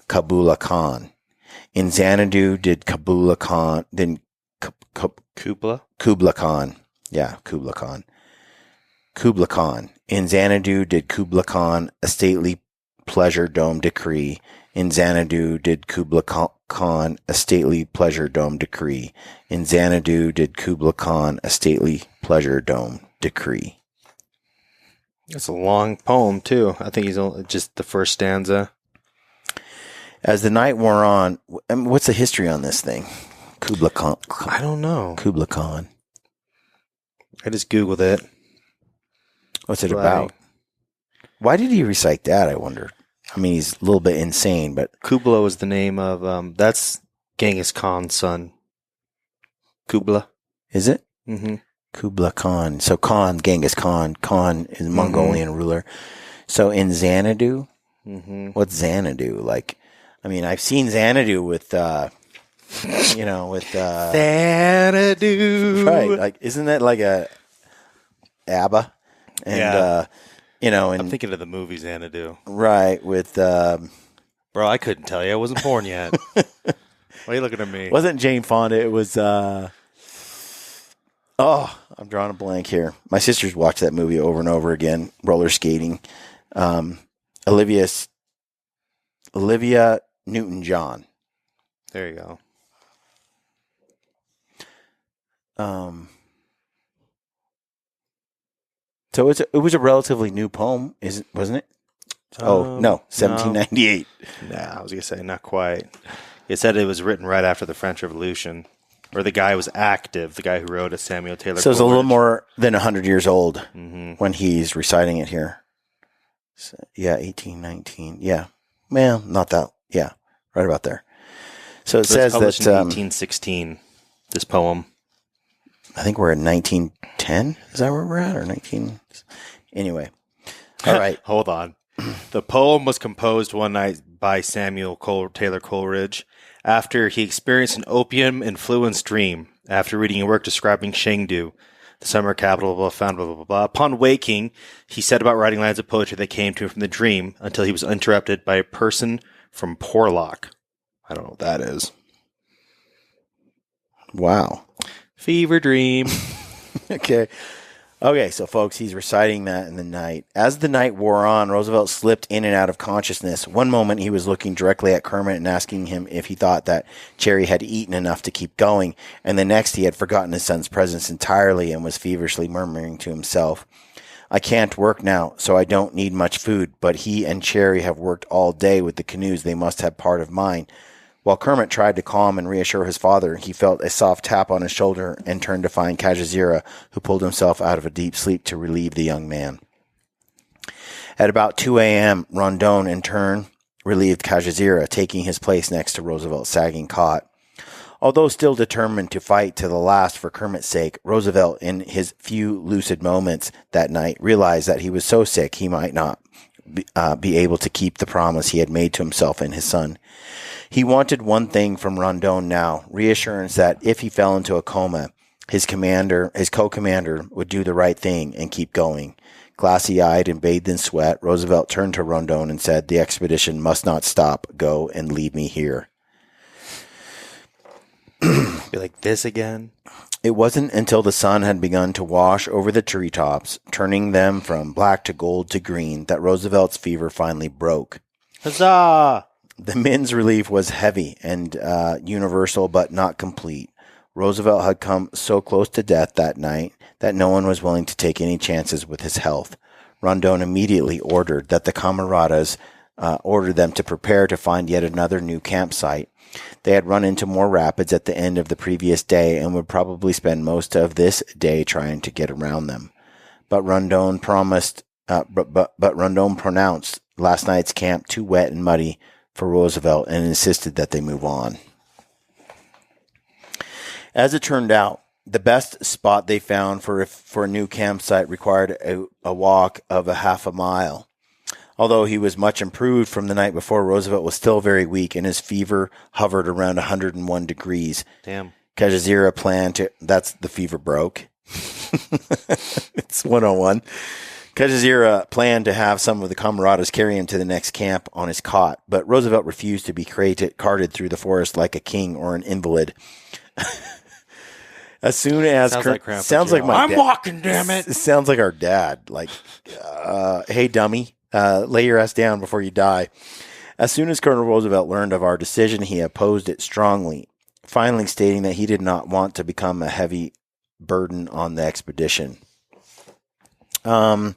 A: Kubla Khan. In Xanadu did Kubla Khan. Kubla Khan. Yeah, Kubla Khan. Kubla Khan. In Xanadu did Kubla Khan a stately pleasure dome decree. In Xanadu did Kubla Khan a stately pleasure dome decree. In Xanadu did Kubla Khan a stately pleasure dome decree.
B: It's a long poem, too. I think he's just the first stanza.
A: As the night wore on, what's the history on this thing? Kubla Khan.
B: I don't know.
A: Kubla Khan.
B: I just Googled it.
A: What's it about? Why did he recite that, I wonder? I mean, he's a little bit insane, but...
B: Kubla was the name of... that's Genghis Khan's son. Kubla.
A: Is it?
B: Mm-hmm.
A: Kubla Khan. So Khan, Genghis Khan. Khan is a Mongolian ruler. So in Xanadu, what's Xanadu? I mean, I've seen Xanadu with,
B: Xanadu.
A: Right. Like, isn't that like a ABBA? And,
B: Yeah.
A: and
B: I'm thinking of the movie Xanadu.
A: right, with,
B: Bro, I couldn't tell you. I wasn't born yet. Why are you looking at me?
A: wasn't Jane Fonda, it was, I'm drawing a blank here. My sisters watch that movie over and over again, roller skating. Olivia Newton-John.
B: There you go.
A: So it was a relatively new poem, wasn't it? No, 1798.
B: Nah, I was going to say not quite. It said it was written right after the French Revolution, or the guy was active, the guy who wrote it, Samuel Taylor
A: So it's a little
B: Coleridge.
A: more than 100 years old when he's reciting it here. So, 1819. Yeah. Well, not that. Yeah, right about there. So it says that...
B: published in 1816, this poem.
A: I think we're in 1910. Is that where we're at? Or 19... Anyway. All right.
B: Hold on. The poem was composed one night by Samuel Taylor Coleridge after he experienced an opium-influenced dream after reading a work describing Chengdu, the summer capital found blah, blah, blah, blah. Upon waking, he set about writing lines of poetry that came to him from the dream until he was interrupted by a person from Porlock. I don't know what that is.
A: Wow.
B: Fever dream.
A: Okay, so folks, he's reciting that in the night. As the night wore on, Roosevelt slipped in and out of consciousness. One moment he was looking directly at Kermit and asking him if he thought that Cherry had eaten enough to keep going, and the next he had forgotten his son's presence entirely and was feverishly murmuring to himself, "I can't work now, so I don't need much food, but he and Cherry have worked all day with the canoes. They must have part of mine." While Kermit tried to calm and reassure his father, he felt a soft tap on his shoulder and turned to find Kajazira, who pulled himself out of a deep sleep to relieve the young man. At about 2 a.m., Rondon, in turn, relieved Kajazira, taking his place next to Roosevelt's sagging cot. Although still determined to fight to the last for Kermit's sake, Roosevelt, in his few lucid moments that night, realized that he was so sick he might not be able to keep the promise he had made to himself and his son. He wanted one thing from Rondon now, reassurance that if he fell into a coma, his co-commander would do the right thing and keep going. Glassy-eyed and bathed in sweat, Roosevelt turned to Rondon and said, "The expedition must not stop. Go and leave me here."
B: Be like this again?
A: It wasn't until the sun had begun to wash over the treetops, turning them from black to gold to green, that Roosevelt's fever finally broke.
B: Huzzah!
A: The men's relief was heavy and universal, but not complete. Roosevelt had come so close to death that night that no one was willing to take any chances with his health. Rondon immediately ordered that the camaradas ordered them to prepare to find yet another new campsite. They had run into more rapids at the end of the previous day and would probably spend most of this day trying to get around them. But Rondon pronounced last night's camp too wet and muddy for Roosevelt and insisted that they move on. As it turned out, the best spot they found for a new campsite required a walk of a half a mile. Although he was much improved from the night before, Roosevelt was still very weak and his fever hovered around 101 degrees.
B: Damn.
A: Kajazira planned to... That's the fever broke. It's 101. Kajazira planned to have some of the camaradas carry him to the next camp on his cot, but Roosevelt refused to be carted through the forest like a king or an invalid. As soon as
B: sounds like my dad. Walking, damn it.
A: It sounds like our dad. Like, hey, dummy, lay your ass down before you die. As soon as Colonel Roosevelt learned of our decision, he opposed it strongly, finally stating that he did not want to become a heavy burden on the expedition. Okay.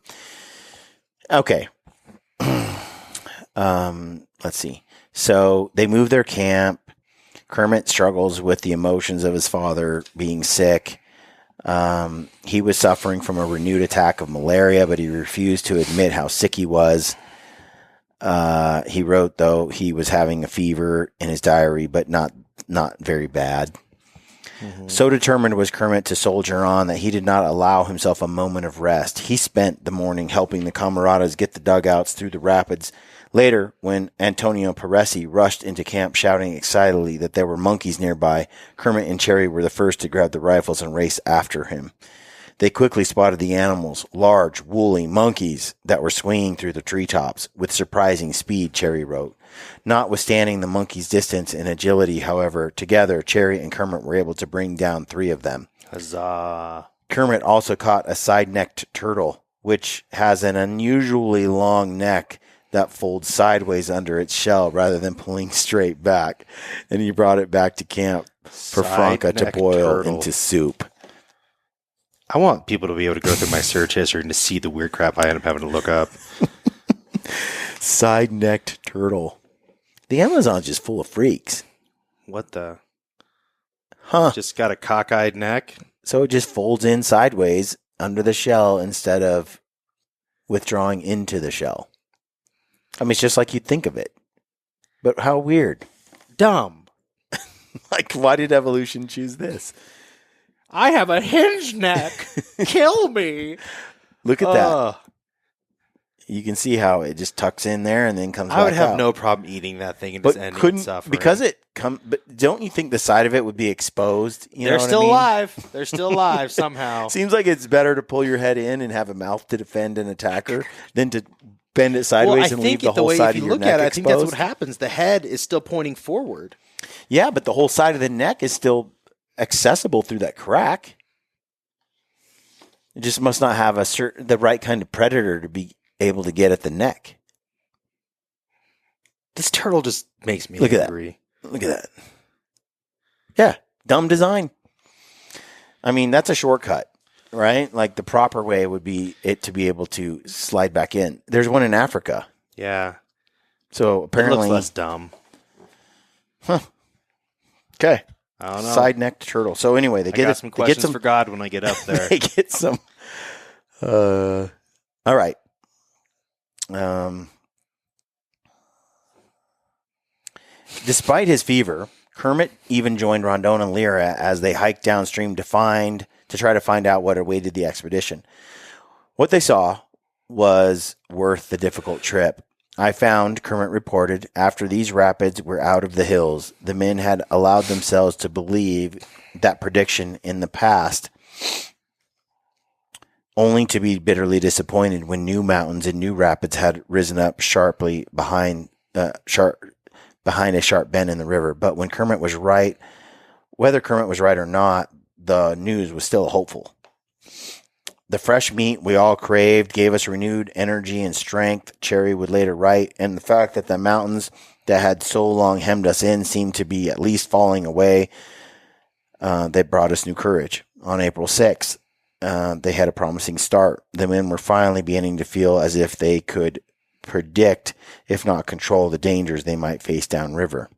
A: Let's see. So they moved their camp. Kermit struggles with the emotions of his father being sick. He was suffering from a renewed attack of malaria, but he refused to admit how sick he was. He wrote, though, he was having a fever in his diary, but not very bad. So determined was Kermit to soldier on that he did not allow himself a moment of rest. He spent the morning helping the camaradas get the dugouts through the rapids. Later, when Antonio Paresi rushed into camp shouting excitedly that there were monkeys nearby, Kermit and Cherry were the first to grab the rifles and race after him. They quickly spotted the animals, large, woolly monkeys that were swinging through the treetops with surprising speed, Cherry wrote. Notwithstanding the monkeys' distance and agility, however, together Cherry and Kermit were able to bring down 3 of them.
B: Huzzah.
A: Kermit also caught a side-necked turtle, which has an unusually long neck that folds sideways under its shell rather than pulling straight back. And he brought it back to camp for Franca to boil into soup.
B: I want people to be able to go through my search history and to see the weird crap I end up having to look up.
A: Side-necked turtle. The Amazon's just full of freaks.
B: What the?
A: Huh.
B: Just got a cockeyed neck?
A: So it just folds in sideways under the shell instead of withdrawing into the shell. I mean, it's just like you'd think of it. But how weird.
B: Dumb.
A: Like, why did evolution choose this?
B: I have a hinge neck. Kill me.
A: Look at that. You can see how it just tucks in there and then comes back out.
B: I would have no problem eating that thing and just ending in suffering.
A: Because but don't you think the side of it would be exposed?
B: They're still alive. They're still alive somehow.
A: Seems like it's better to pull your head in and have a mouth to defend an attacker than to bend it sideways and leave the whole side of your neck exposed.
B: I think that's what happens. The head is still pointing forward.
A: Yeah, but the whole side of the neck is still accessible through that crack. It just must not have the right kind of predator to be able to get at the neck.
B: This turtle just makes me angry.
A: Look at that. Yeah, dumb design. I mean, that's a shortcut, right? Like the proper way would be it to be able to slide back in. There's one in Africa.
B: Yeah.
A: So apparently
B: it looks less dumb.
A: Huh. Okay.
B: I don't know.
A: Side-necked turtle. So anyway, they get
B: some questions for God when I get up there.
A: They get some. All right. Despite his fever, Kermit even joined Rondon and Lyra as they hiked downstream to try to find out what awaited the expedition. What they saw was worth the difficult trip. I found, Kermit reported, after these rapids were out of the hills, the men had allowed themselves to believe that prediction in the past, only to be bitterly disappointed when new mountains and new rapids had risen up sharply behind a sharp bend in the river. But when Kermit was right, whether Kermit was right or not, the news was still hopeful. The fresh meat we all craved gave us renewed energy and strength, Cherry would later write, and the fact that the mountains that had so long hemmed us in seemed to be at least falling away, they brought us new courage. On April 6th, they had a promising start. The men were finally beginning to feel as if they could predict, if not control, the dangers they might face downriver.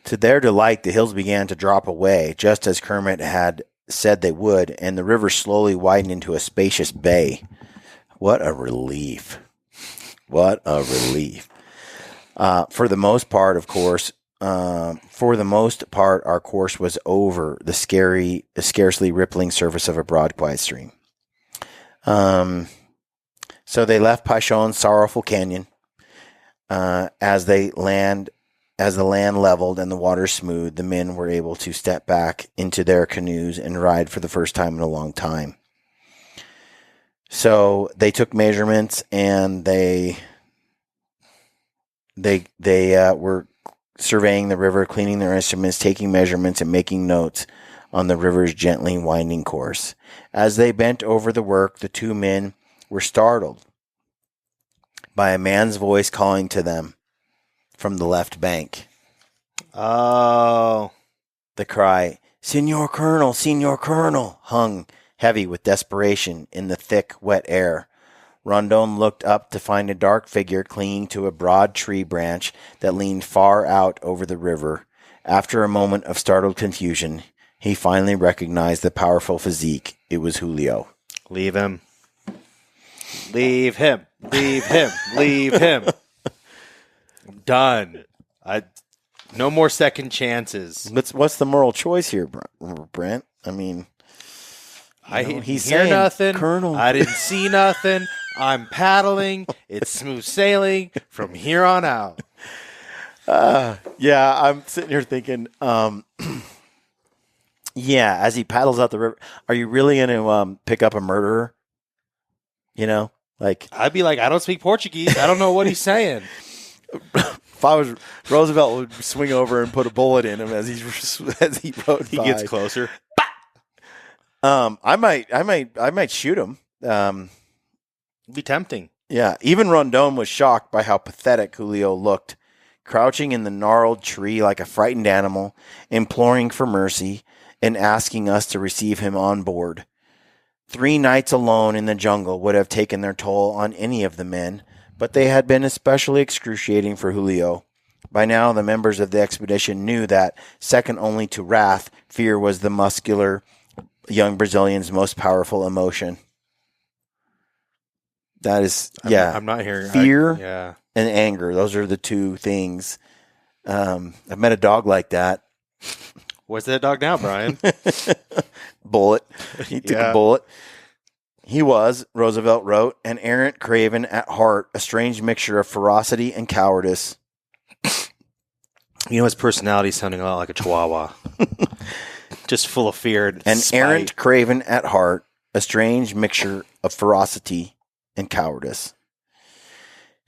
A: To their delight, the hills began to drop away, just as Kermit had said they would, and the river slowly widened into a spacious bay. What a relief. What a relief. For the most part, our course was over the scarcely rippling surface of a broad, quiet stream. So they left Paishon's sorrowful canyon as the land leveled and the water smooth. The men were able to step back into their canoes and ride for the first time in a long time. So they took measurements and they were surveying the river, cleaning their instruments, taking measurements, and making notes on the river's gently winding course. As they bent over the work, the two men were startled by a man's voice calling to them from the left bank.
B: Oh.
A: The cry, "Signor Colonel," hung heavy with desperation in the thick, wet air. Rondon looked up to find a dark figure clinging to a broad tree branch that leaned far out over the river. After a moment of startled confusion, he finally recognized the powerful physique. It was Julio.
B: Leave him. Leave him. Leave him. Leave him. I'm done. No more second chances.
A: What's the moral choice here, Brent? I mean,
B: I didn't
A: he's
B: hear
A: saying,
B: nothing.
A: Colonel.
B: I didn't see nothing. I'm paddling. It's smooth sailing from here on out.
A: Yeah, I'm sitting here thinking, yeah, as he paddles out the river, are you really going to pick up a murderer? You know, like
B: I'd be like, I don't speak Portuguese. I don't know what he's saying.
A: if I was Roosevelt, would swing over and put a bullet in him as he rode.
B: He gets closer.
A: I might shoot him.
B: It'd be tempting.
A: Yeah, even Rondon was shocked by how pathetic Julio looked, crouching in the gnarled tree like a frightened animal, imploring for mercy and asking us to receive him on board. 3 nights alone in the jungle would have taken their toll on any of the men, but they had been especially excruciating for Julio. By now, the members of the expedition knew that, second only to wrath, fear was the muscular young Brazilian's most powerful emotion. That is,
B: I'm not hearing
A: fear and anger. Those are the 2 things. I've met a dog like that.
B: Where's that dog now, Brian?
A: Bullet. He took a bullet. He was, Roosevelt wrote, an errant craven at heart, a strange mixture of ferocity and cowardice.
B: You know, his personality sounding a lot like a chihuahua. Just full of fear and
A: An
B: spite.
A: errant craven at heart, a strange mixture of ferocity and cowardice.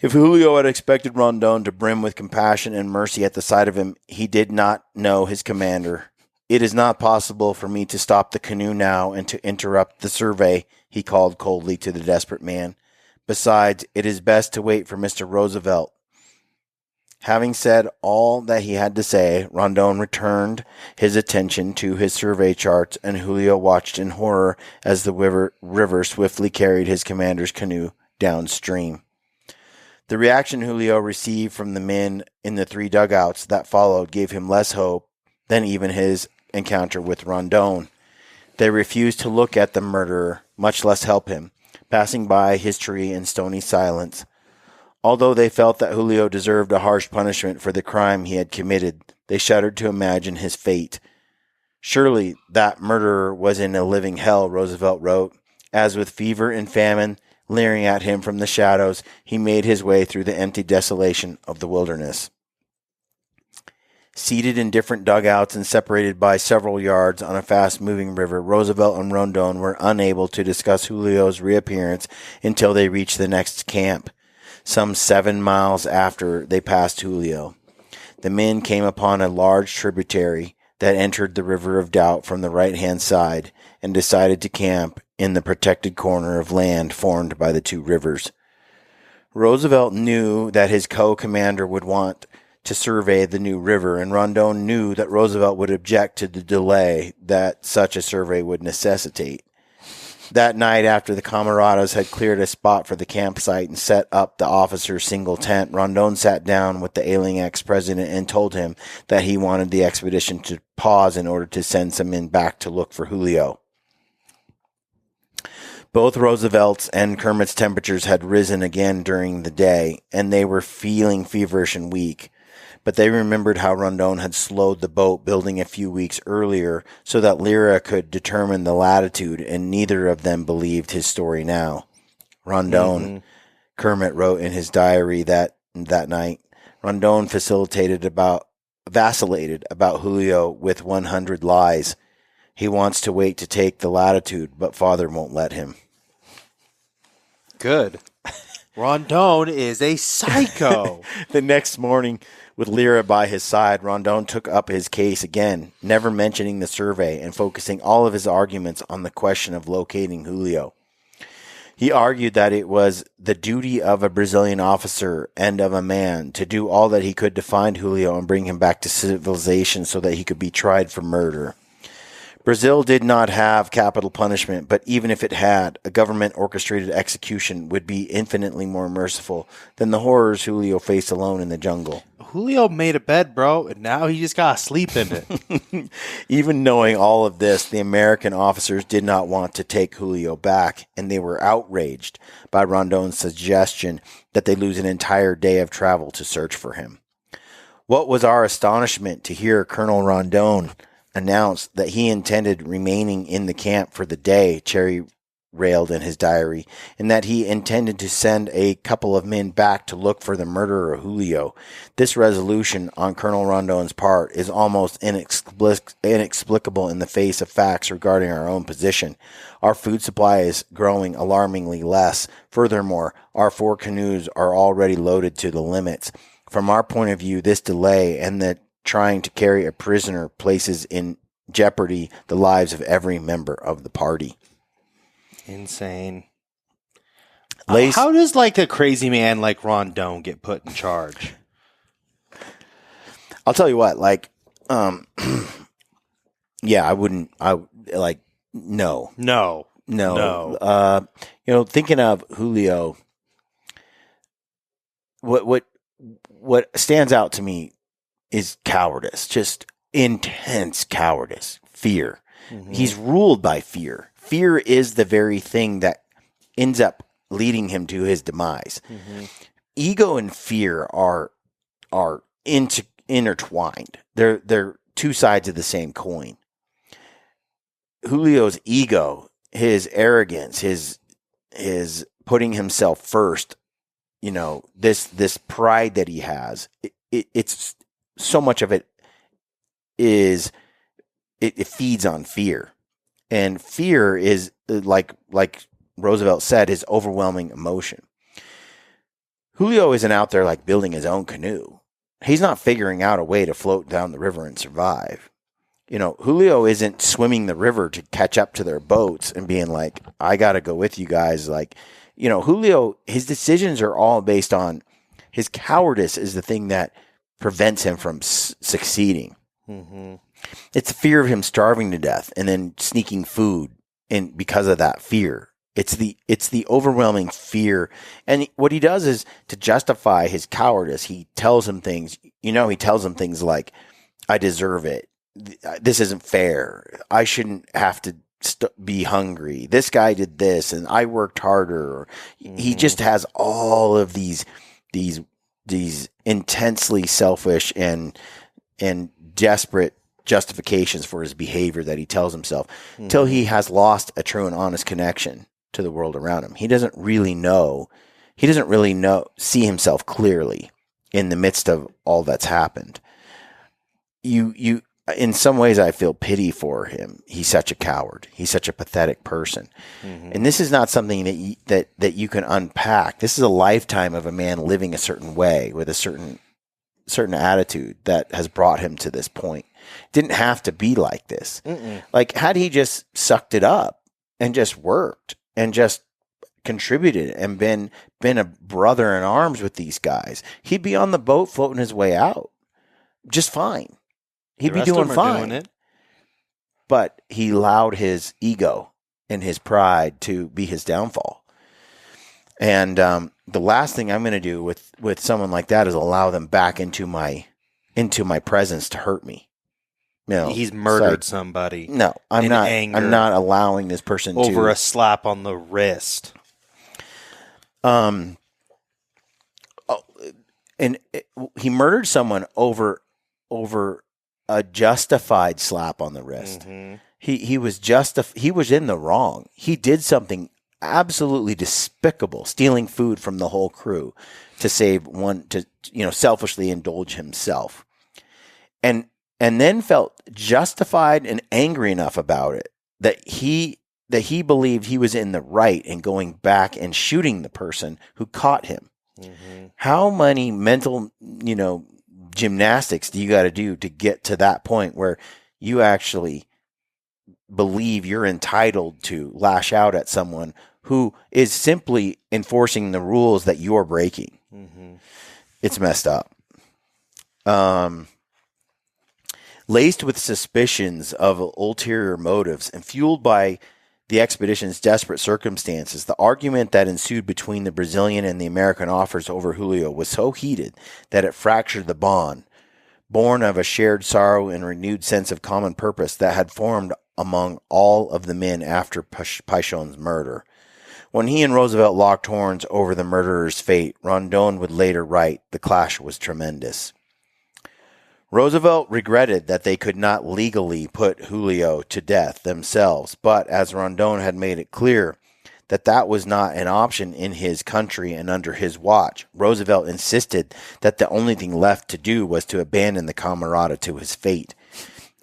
A: If Julio had expected Rondon to brim with compassion and mercy at the sight of him, he did not know his commander. It is not possible for me to stop the canoe now and to interrupt the survey, he called coldly to the desperate man. Besides, it is best to wait for Mr. Roosevelt. Having said all that he had to say, Rondon returned his attention to his survey charts, and Julio watched in horror as the river swiftly carried his commander's canoe downstream. The reaction Julio received from the men in the 3 dugouts that followed gave him less hope than even his encounter with Rondon. They refused to look at the murderer, much less help him, passing by his tree in stony silence. Although they felt that Julio deserved a harsh punishment for the crime he had committed, they shuddered to imagine his fate. Surely that murderer was in a living hell, Roosevelt wrote, as with fever and famine leering at him from the shadows, he made his way through the empty desolation of the wilderness. Seated in different dugouts and separated by several yards on a fast-moving river, Roosevelt and Rondon were unable to discuss Julio's reappearance until they reached the next camp, some 7 miles after they passed Julio. The men came upon a large tributary that entered the River of Doubt from the right-hand side and decided to camp in the protected corner of land formed by the 2 rivers. Roosevelt knew that his co-commander would want to survey the new river, and Rondon knew that Roosevelt would object to the delay that such a survey would necessitate. That night, after the camaradas had cleared a spot for the campsite and set up the officer's single tent, Rondon sat down with the ailing ex-president and told him that he wanted the expedition to pause in order to send some men back to look for Julio. Both Roosevelt's and Kermit's temperatures had risen again during the day, and they were feeling feverish and weak. But they remembered how Rondon had slowed the boat building a few weeks earlier so that Lyra could determine the latitude, and neither of them believed his story now. Rondon, Kermit wrote in his diary that night, Rondon vacillated about Julio with 100 lies. He wants to wait to take the latitude, but father won't let him.
B: Good. Rondon is a psycho.
A: The next morning, with Lyra by his side, Rondon took up his case again, never mentioning the survey and focusing all of his arguments on the question of locating Julio. He argued that it was the duty of a Brazilian officer and of a man to do all that he could to find Julio and bring him back to civilization so that he could be tried for murder. Brazil did not have capital punishment, but even if it had, a government-orchestrated execution would be infinitely more merciful than the horrors Julio faced alone in the jungle.
B: Julio made a bed, bro, and now he just got to sleep in it.
A: Even knowing all of this, the American officers did not want to take Julio back, and they were outraged by Rondon's suggestion that they lose an entire day of travel to search for him. What was our astonishment to hear Colonel Rondon announce that he intended remaining in the camp for the day, Cherry railed in his diary, and that he intended to send a couple of men back to look for the murderer Julio. This resolution on Colonel Rondon's part is almost inexplicable in the face of facts regarding our own position. Our food supply is growing alarmingly less. Furthermore, our 4 canoes are already loaded to the limits. From our point of view, this delay and the trying to carry a prisoner places in jeopardy the lives of every member of the party.
B: Insane. How does like a crazy man like Rondon get put in charge?
A: I'll tell you what, like, yeah, I wouldn't, no. Thinking of Julio, what stands out to me is cowardice, just intense cowardice, fear. Mm-hmm. He's ruled by fear. Fear is the very thing that ends up leading him to his demise. Mm-hmm. Ego and fear are intertwined. They're two sides of the same coin. Julio's ego, his arrogance, his putting himself first, this pride that he has, it's so much of it feeds on fear. And fear is, like Roosevelt said, his overwhelming emotion. Julio isn't out there like building his own canoe. He's not figuring out a way to float down the river and survive. Julio isn't swimming the river to catch up to their boats and being like, I got to go with you guys. Like, Julio, his decisions are all based on his cowardice is the thing that prevents him from succeeding. Mm-hmm. It's the fear of him starving to death and then sneaking food, and because of that fear, it's the overwhelming fear. And what he does is to justify his cowardice. He tells him things. He tells him things like, "I deserve it. This isn't fair. I shouldn't have to be hungry. This guy did this, and I worked harder." Mm-hmm. He just has all of these intensely selfish and desperate justifications for his behavior that he tells himself until he has lost a true and honest connection to the world around him. He doesn't really see himself clearly in the midst of all that's happened. You in some ways I feel pity for him. He's such a coward. He's such a pathetic person. Mm-hmm. And this is not something that you can unpack. This is a lifetime of a man living a certain way with a certain attitude that has brought him to this point. Didn't have to be like this. Mm-mm. Like, had he just sucked it up and just worked and just contributed and been a brother in arms with these guys, he'd be on the boat floating his way out just fine. He'd be doing fine. But he allowed his ego and his pride to be his downfall. And the last thing I'm going to do with someone like that is allow them back into my presence to hurt me.
B: He's murdered somebody.
A: No, I'm not. Anger, I'm not allowing this person
B: over a slap on the wrist.
A: He murdered someone over a justified slap on the wrist. Mm-hmm. He was in the wrong. He did something absolutely despicable, stealing food from the whole crew to save one, to selfishly indulge himself, and then felt justified and angry enough about it that he believed he was in the right in going back and shooting the person who caught him. Mm-hmm. How many mental gymnastics do you got to do to get to that point where you actually believe you're entitled to lash out at someone who is simply enforcing the rules that you're breaking? Mm-hmm. It's messed up. Laced with suspicions of ulterior motives and fueled by the expedition's desperate circumstances, the argument that ensued between the Brazilian and the American offers over Julio was so heated that it fractured the bond, born of a shared sorrow and renewed sense of common purpose that had formed among all of the men after Paixão's murder. When he and Roosevelt locked horns over the murderer's fate, Rondon would later write, "The clash was tremendous." Roosevelt regretted that they could not legally put Julio to death themselves, but as Rondon had made it clear that that was not an option in his country and under his watch, Roosevelt insisted that the only thing left to do was to abandon the Camarada to his fate.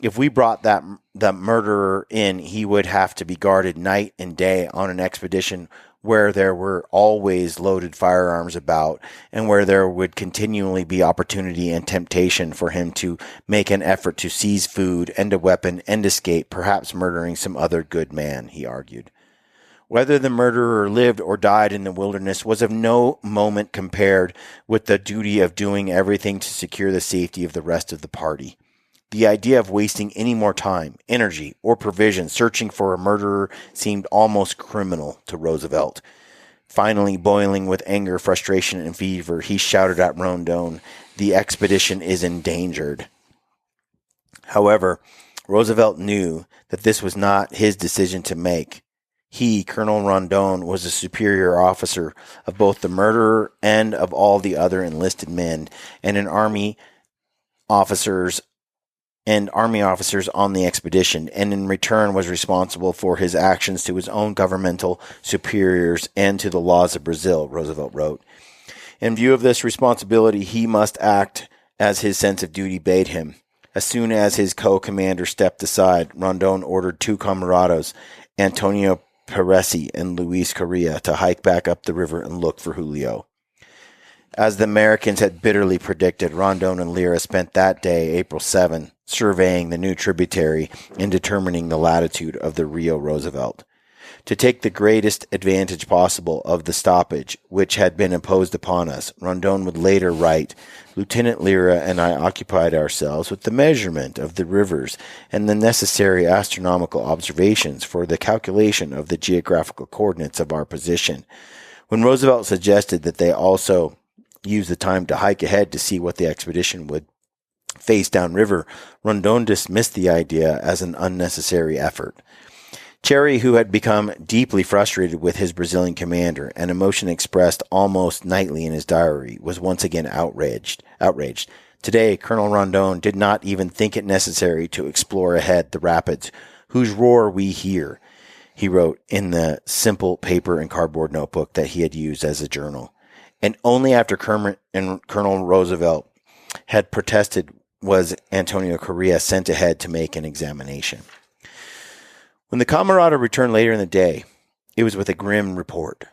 A: If we brought the murderer in, he would have to be guarded night and day on an expedition where there were always loaded firearms about and where there would continually be opportunity and temptation for him to make an effort to seize food and a weapon and escape, perhaps murdering some other good man, he argued. Whether the murderer lived or died in the wilderness was of no moment compared with the duty of doing everything to secure the safety of the rest of the party. The idea of wasting any more time, energy, or provision searching for a murderer seemed almost criminal to Roosevelt. Finally, boiling with anger, frustration, and fever, he shouted at Rondon, "The expedition is endangered." However, Roosevelt knew that this was not his decision to make. He, Colonel Rondon, was a superior officer of both the murderer and of all the other enlisted men, and army officers on the expedition, and in return was responsible for his actions to his own governmental superiors and to the laws of Brazil, Roosevelt wrote. In view of this responsibility, he must act as his sense of duty bade him. As soon as his co-commander stepped aside, Rondon ordered two camaradas, Antonio Peresi and Luis Correa, to hike back up the river and look for Julio. As the Americans had bitterly predicted, Rondon and Lyra spent that day, April 7, surveying the new tributary and determining the latitude of the Rio Roosevelt. To take the greatest advantage possible of the stoppage which had been imposed upon us, Rondon would later write, "Lieutenant Lyra and I occupied ourselves with the measurement of the rivers and the necessary astronomical observations for the calculation of the geographical coordinates of our position." When Roosevelt suggested that they also use the time to hike ahead to see what the expedition would face downriver, Rondon dismissed the idea as an unnecessary effort. Cherry, who had become deeply frustrated with his Brazilian commander, an emotion expressed almost nightly in his diary, was once again outraged. Today, Colonel Rondon did not even think it necessary to explore ahead the rapids, whose roar we hear, he wrote in the simple paper and cardboard notebook that he had used as a journal. And only after Colonel Roosevelt had protested was Antonio Correa sent ahead to make an examination. When the Camarada returned later in the day, it was with a grim report.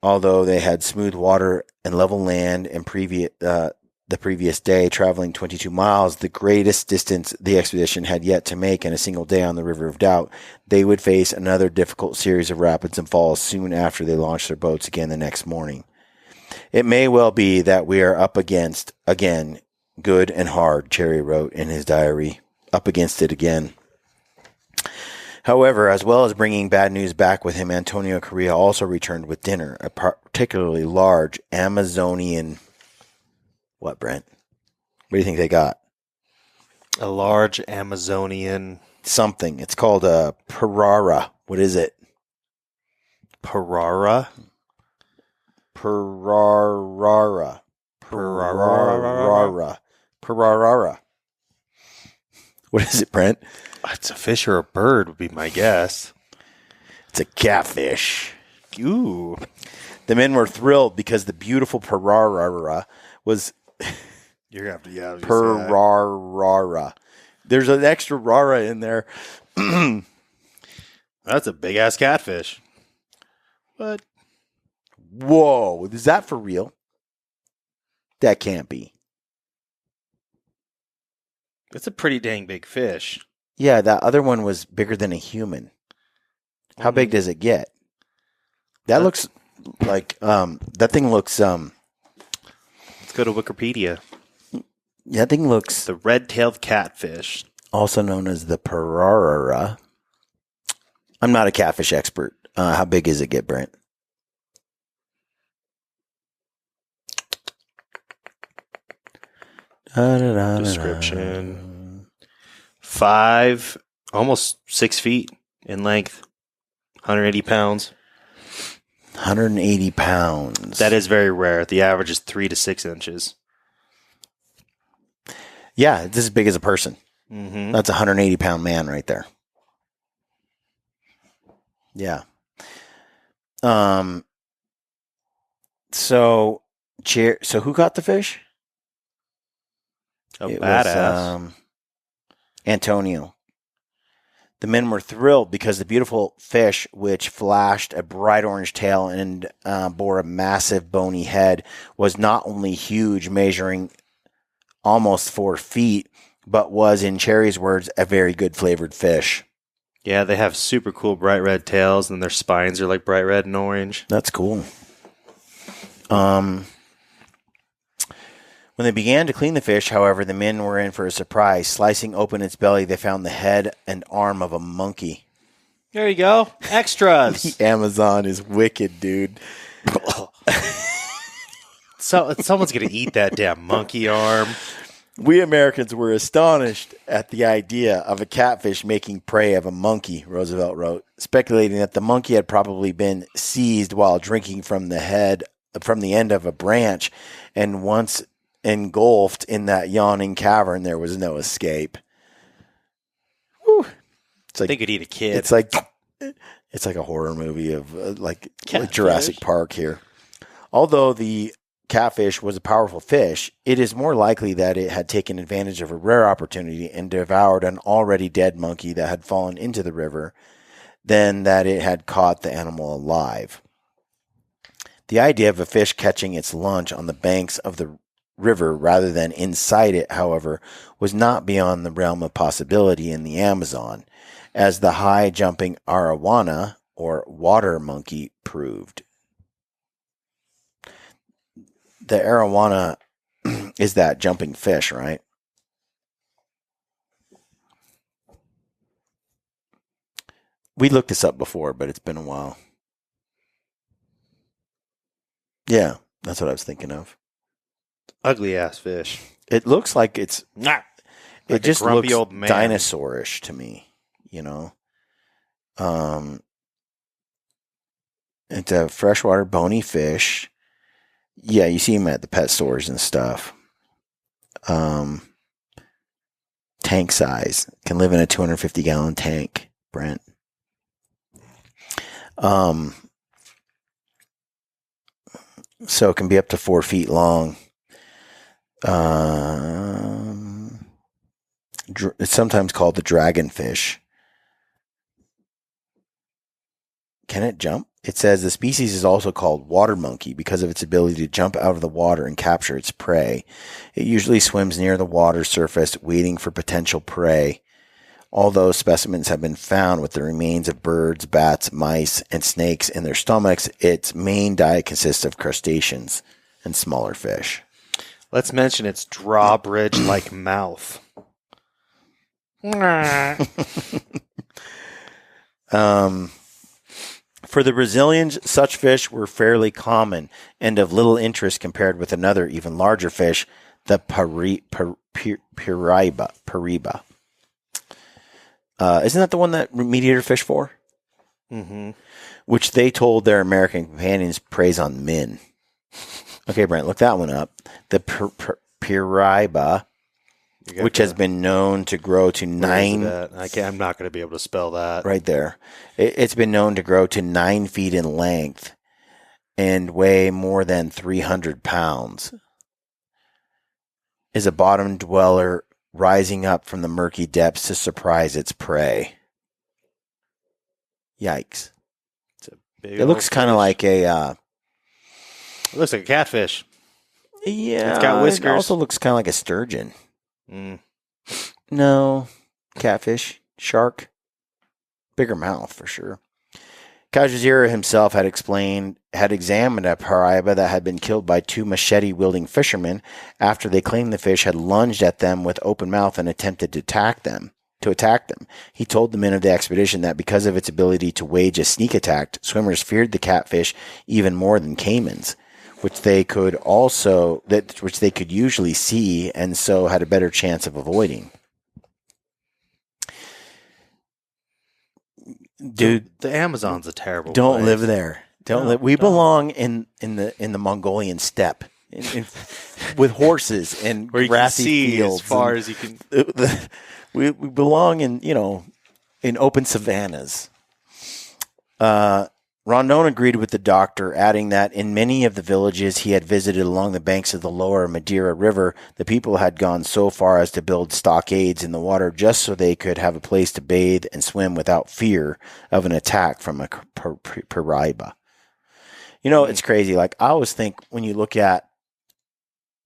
A: Although they had smooth water and level land and the previous day, traveling 22 miles, the greatest distance the expedition had yet to make in a single day on the River of Doubt, they would face another difficult series of rapids and falls soon after they launched their boats again the next morning. "It may well be that we are up against, again, good and hard," Cherry wrote in his diary. Up against it again. However, as well as bringing bad news back with him, Antonio Correa also returned with dinner, a particularly large Amazonian... What, Brent? What do you think they got?
B: A large Amazonian...
A: something. It's called a parara. What is it?
B: Parara?
A: Parara. Parara. Parara. What is it, Brent?
B: It's a fish or a bird would be my guess.
A: It's a catfish.
B: Ooh.
A: The men were thrilled because the beautiful parara was...
B: You're going to have to...
A: Parara. There's an extra rara in there.
B: That's a big-ass catfish. What?
A: Whoa. Is that for real? That can't be.
B: It's a pretty dang big fish.
A: Yeah, that other one was bigger than a human. How big does it get? That looks like that thing looks
B: Let's go to Wikipedia.
A: That thing looks
B: the red-tailed catfish,
A: also known as the parara. I'm not a catfish expert. How big is it get, Brent?
B: Description. 5, almost 6 feet in length, 180 pounds.
A: 180 pounds.
B: That is very rare. The average is 3 to 6 inches.
A: Yeah, it's as big as a person.
B: Mm-hmm.
A: That's a 180-pound man right there. Yeah. So who caught the fish?
B: A
A: It
B: badass.
A: was Antonio. The men were thrilled because the beautiful fish, which flashed a bright orange tail and bore a massive bony head, was not only huge, measuring almost 4 feet, but was, in Cherry's words, a very good flavored fish.
B: Yeah, they have super cool bright red tails, and their spines are like bright red and orange.
A: That's cool. When they began to clean the fish, however, the men were in for a surprise. Slicing open its belly, they found the head and arm of a monkey.
B: There you go. Extras.
A: The Amazon is wicked, dude.
B: So someone's going to eat that damn monkey arm.
A: We Americans were astonished at the idea of a catfish making prey of a monkey, Roosevelt wrote, speculating that the monkey had probably been seized while drinking from the end of a branch, and once engulfed in that yawning cavern, there was no escape. Whew. It's like,
B: they could eat a kid.
A: It's like a horror movie of like Jurassic Park here. Although the catfish was a powerful fish, it is more likely that it had taken advantage of a rare opportunity and devoured an already dead monkey that had fallen into the river than that it had caught the animal alive. The idea of a fish catching its lunch on the banks of the river rather than inside it, however, was not beyond the realm of possibility in the Amazon, as the high-jumping Arowana, or water monkey, proved. The Arowana is that jumping fish, right? We looked this up before, but it's been a while. Yeah, that's what I was thinking of.
B: Ugly ass fish.
A: It looks like it's
B: Like
A: it just looks
B: old man.
A: dinosaurish to me, you know. It's a freshwater bony fish. Yeah, you see them at the pet stores and stuff. Tank size. Can live in a 250-gallon tank, Brent. So it can be up to 4 feet long. It's sometimes called the dragonfish. Can it jump? It says the species is also called water monkey because of its ability to jump out of the water and capture its prey. It usually swims near the water surface, waiting for potential prey. Although specimens have been found with the remains of birds, bats, mice, and snakes in their stomachs, its main diet consists of crustaceans and smaller fish.
B: Let's mention its drawbridge-like mouth.
A: For the Brazilians, such fish were fairly common and of little interest compared with another, even larger fish, the pariba. Isn't that the one that meat eater fish for?
B: Mm-hmm.
A: Which they told their American companions preys on men. Okay, Brent, look that one up. The pariba, which has been known to grow to 9...
B: I'm not going to be able to spell that.
A: Right there. It's been known to grow to 9 feet in length and weigh more than 300 pounds. Is a bottom dweller rising up from the murky depths to surprise its prey. Yikes. It looks kind of like a...
B: it looks like a catfish.
A: Yeah.
B: It's got whiskers.
A: It also looks kind of like a sturgeon.
B: Mm.
A: No. Catfish. Shark. Bigger mouth for sure. Kajizira himself had examined a pariba that had been killed by 2 machete-wielding fishermen after they claimed the fish had lunged at them with open mouth and attempted to attack them. He told the men of the expedition that because of its ability to wage a sneak attack, swimmers feared the catfish even more than caimans, which they could usually see and so had a better chance of avoiding. Dude,
B: the Amazon's a terrible
A: Don't
B: place.
A: live there. Don't live. We belong in the Mongolian steppe. with horses and
B: Where you
A: grassy
B: can see
A: fields
B: as far as you can.
A: We belong in open savannas. Rondon agreed with the doctor, adding that in many of the villages he had visited along the banks of the lower Madeira River, the people had gone so far as to build stockades in the water just so they could have a place to bathe and swim without fear of an attack from a Paraiba. It's crazy. Like, I always think when you look at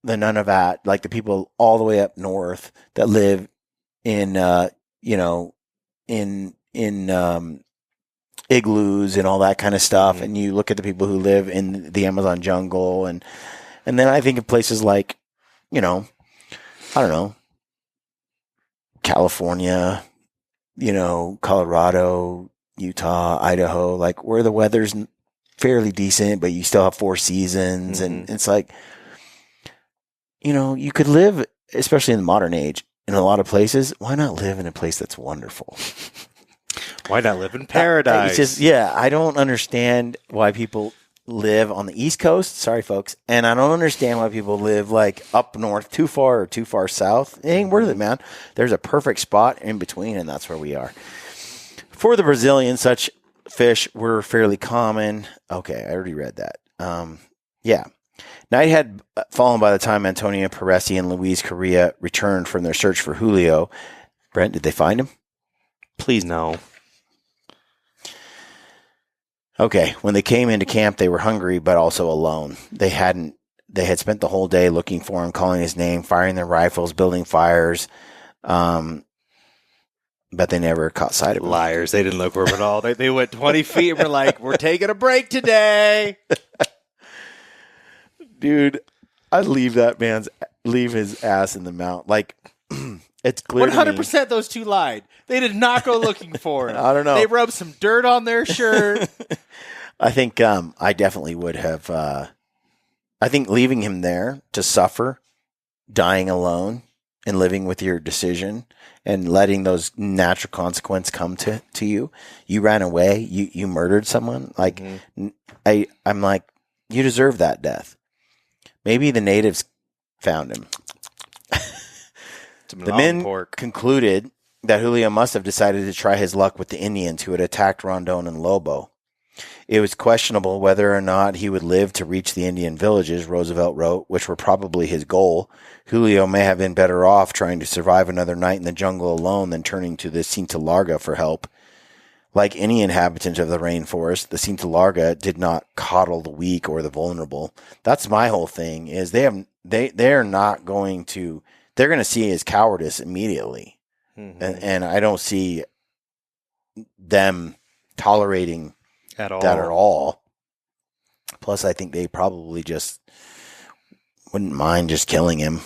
A: the Nunavut, like the people all the way up north that live in, in igloos and all that kind of stuff, and you look at the people who live in the Amazon jungle, and then I think of places like, I don't know, California, Colorado, Utah, Idaho, like where the weather's fairly decent, but you still have 4 seasons, and it's like, you could live, especially in the modern age, in a lot of places. Why not live in a place that's wonderful?
B: Why not live in paradise?
A: It's just, I don't understand why people live on the East Coast. Sorry, folks. And I don't understand why people live like up north too far or too far south. It ain't worth it, man. There's a perfect spot in between, and that's where we are. For the Brazilians, such fish were fairly common. Okay, I already read that. Night had fallen by the time Antonia Peresi and Luis Correa returned from their search for Julio. Brent, did they find him?
B: Please no.
A: Okay, when they came into camp, they were hungry, but also alone. They had spent the whole day looking for him, calling his name, firing their rifles, building fires, but they never caught sight of him.
B: Liars. They didn't look for him at all. They went 20 feet and were like, we're taking a break today.
A: Dude, I'd leave his ass in the mount. Like, it's clear
B: 100% those two lied. They did not go looking for him.
A: I don't know.
B: They rubbed some dirt on their shirt.
A: I think I definitely would have. I think leaving him there to suffer, dying alone, and living with your decision and letting those natural consequences come to you. You ran away. You murdered someone. Like, I'm like, you deserve that death. Maybe the natives found him. The men concluded that Julio must have decided to try his luck with the Indians who had attacked Rondon and Lobo. It was questionable whether or not he would live to reach the Indian villages, Roosevelt wrote, which were probably his goal. Julio may have been better off trying to survive another night in the jungle alone than turning to the Cinta Larga for help. Like any inhabitant of the rainforest, the Cinta Larga did not coddle the weak or the vulnerable. That's my whole thing, is they're not going to... They're going to see his cowardice immediately. And I don't see them tolerating that at all. Plus, I think they probably just wouldn't mind just killing him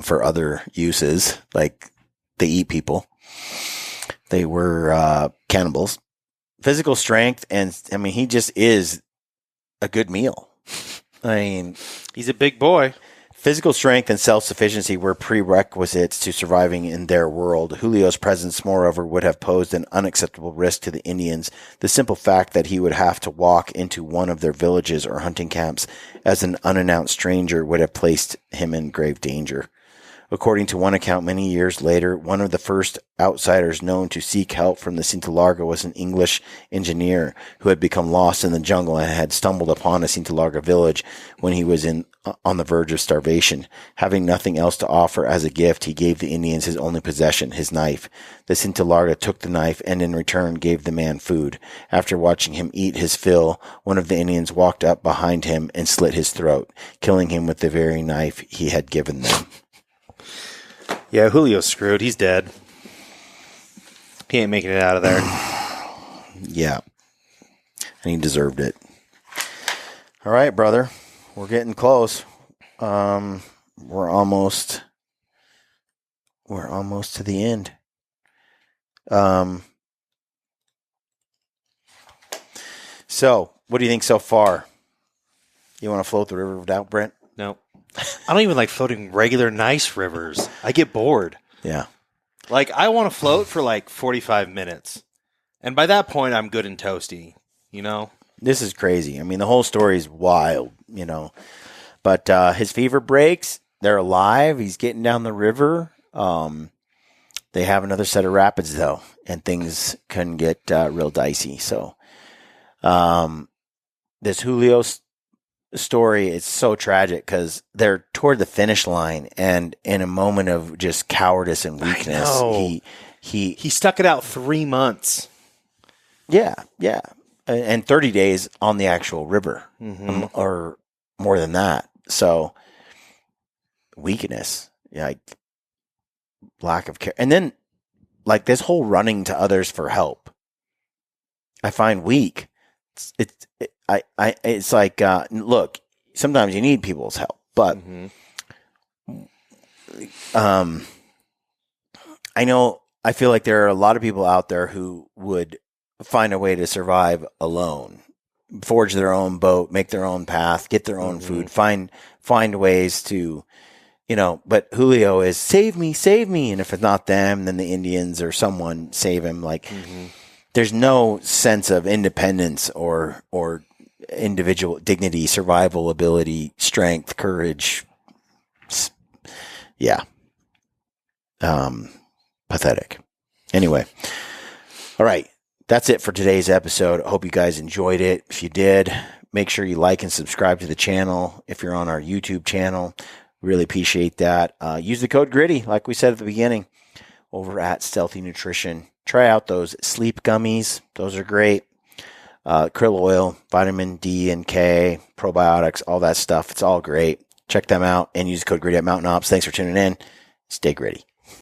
A: for other uses. Like, they eat people. They were cannibals. Physical strength, and I mean, he just is a good meal. I mean,
B: he's a big boy.
A: Physical strength and self-sufficiency were prerequisites to surviving in their world. Julio's presence, moreover, would have posed an unacceptable risk to the Indians. The simple fact that he would have to walk into one of their villages or hunting camps as an unannounced stranger would have placed him in grave danger. According to one account, many years later, one of the first outsiders known to seek help from the Cinta Larga was an English engineer who had become lost in the jungle and had stumbled upon a Cinta Larga village when he was on the verge of starvation. Having nothing else to offer as a gift, he gave the Indians his only possession, his knife. The Cinta Larga took the knife and in return gave the man food. After watching him eat his fill, one of the Indians walked up behind him and slit his throat, killing him with the very knife he had given them.
B: Yeah, Julio's screwed. He's dead. He ain't making it out of there.
A: Yeah. And he deserved it. All right, brother. We're getting close. We're almost to the end. So, what do you think so far? You want to float the river of doubt, Brent?
B: No. I don't even like floating regular nice rivers. I get bored.
A: Yeah.
B: Like, I want to float for like 45 minutes. And by that point, I'm good and toasty, you know?
A: This is crazy. I mean, the whole story is wild, you know. But his fever breaks. They're alive. He's getting down the river. They have another set of rapids, though, and things can get real dicey. So this Julio story is so tragic because they're toward the finish line, and in a moment of just cowardice and weakness, he
B: stuck it out 3 months.
A: Yeah, and 30 days on the actual river, or more than that. So weakness, like lack of care, and then like this whole running to others for help, I find weak. It's like look, sometimes you need people's help, but I feel like there are a lot of people out there who would find a way to survive alone, forge their own boat, make their own path, get their own food, find ways to, but Julio is save me. And if it's not them, then the Indians or someone save him. Like there's no sense of independence or individual dignity, survival ability, strength, courage. Yeah. Pathetic. Anyway. All right. That's it for today's episode. I hope you guys enjoyed it. If you did, make sure you like and subscribe to the channel. If you're on our YouTube channel, really appreciate that. Use the code GRITTY, like we said at the beginning, over at Stealthy Nutrition. Try out those sleep gummies. Those are great. Krill oil, vitamin D and K, probiotics, all that stuff. It's all great. Check them out and use the code GRITTY at Mountain Ops. Thanks for tuning in. Stay gritty.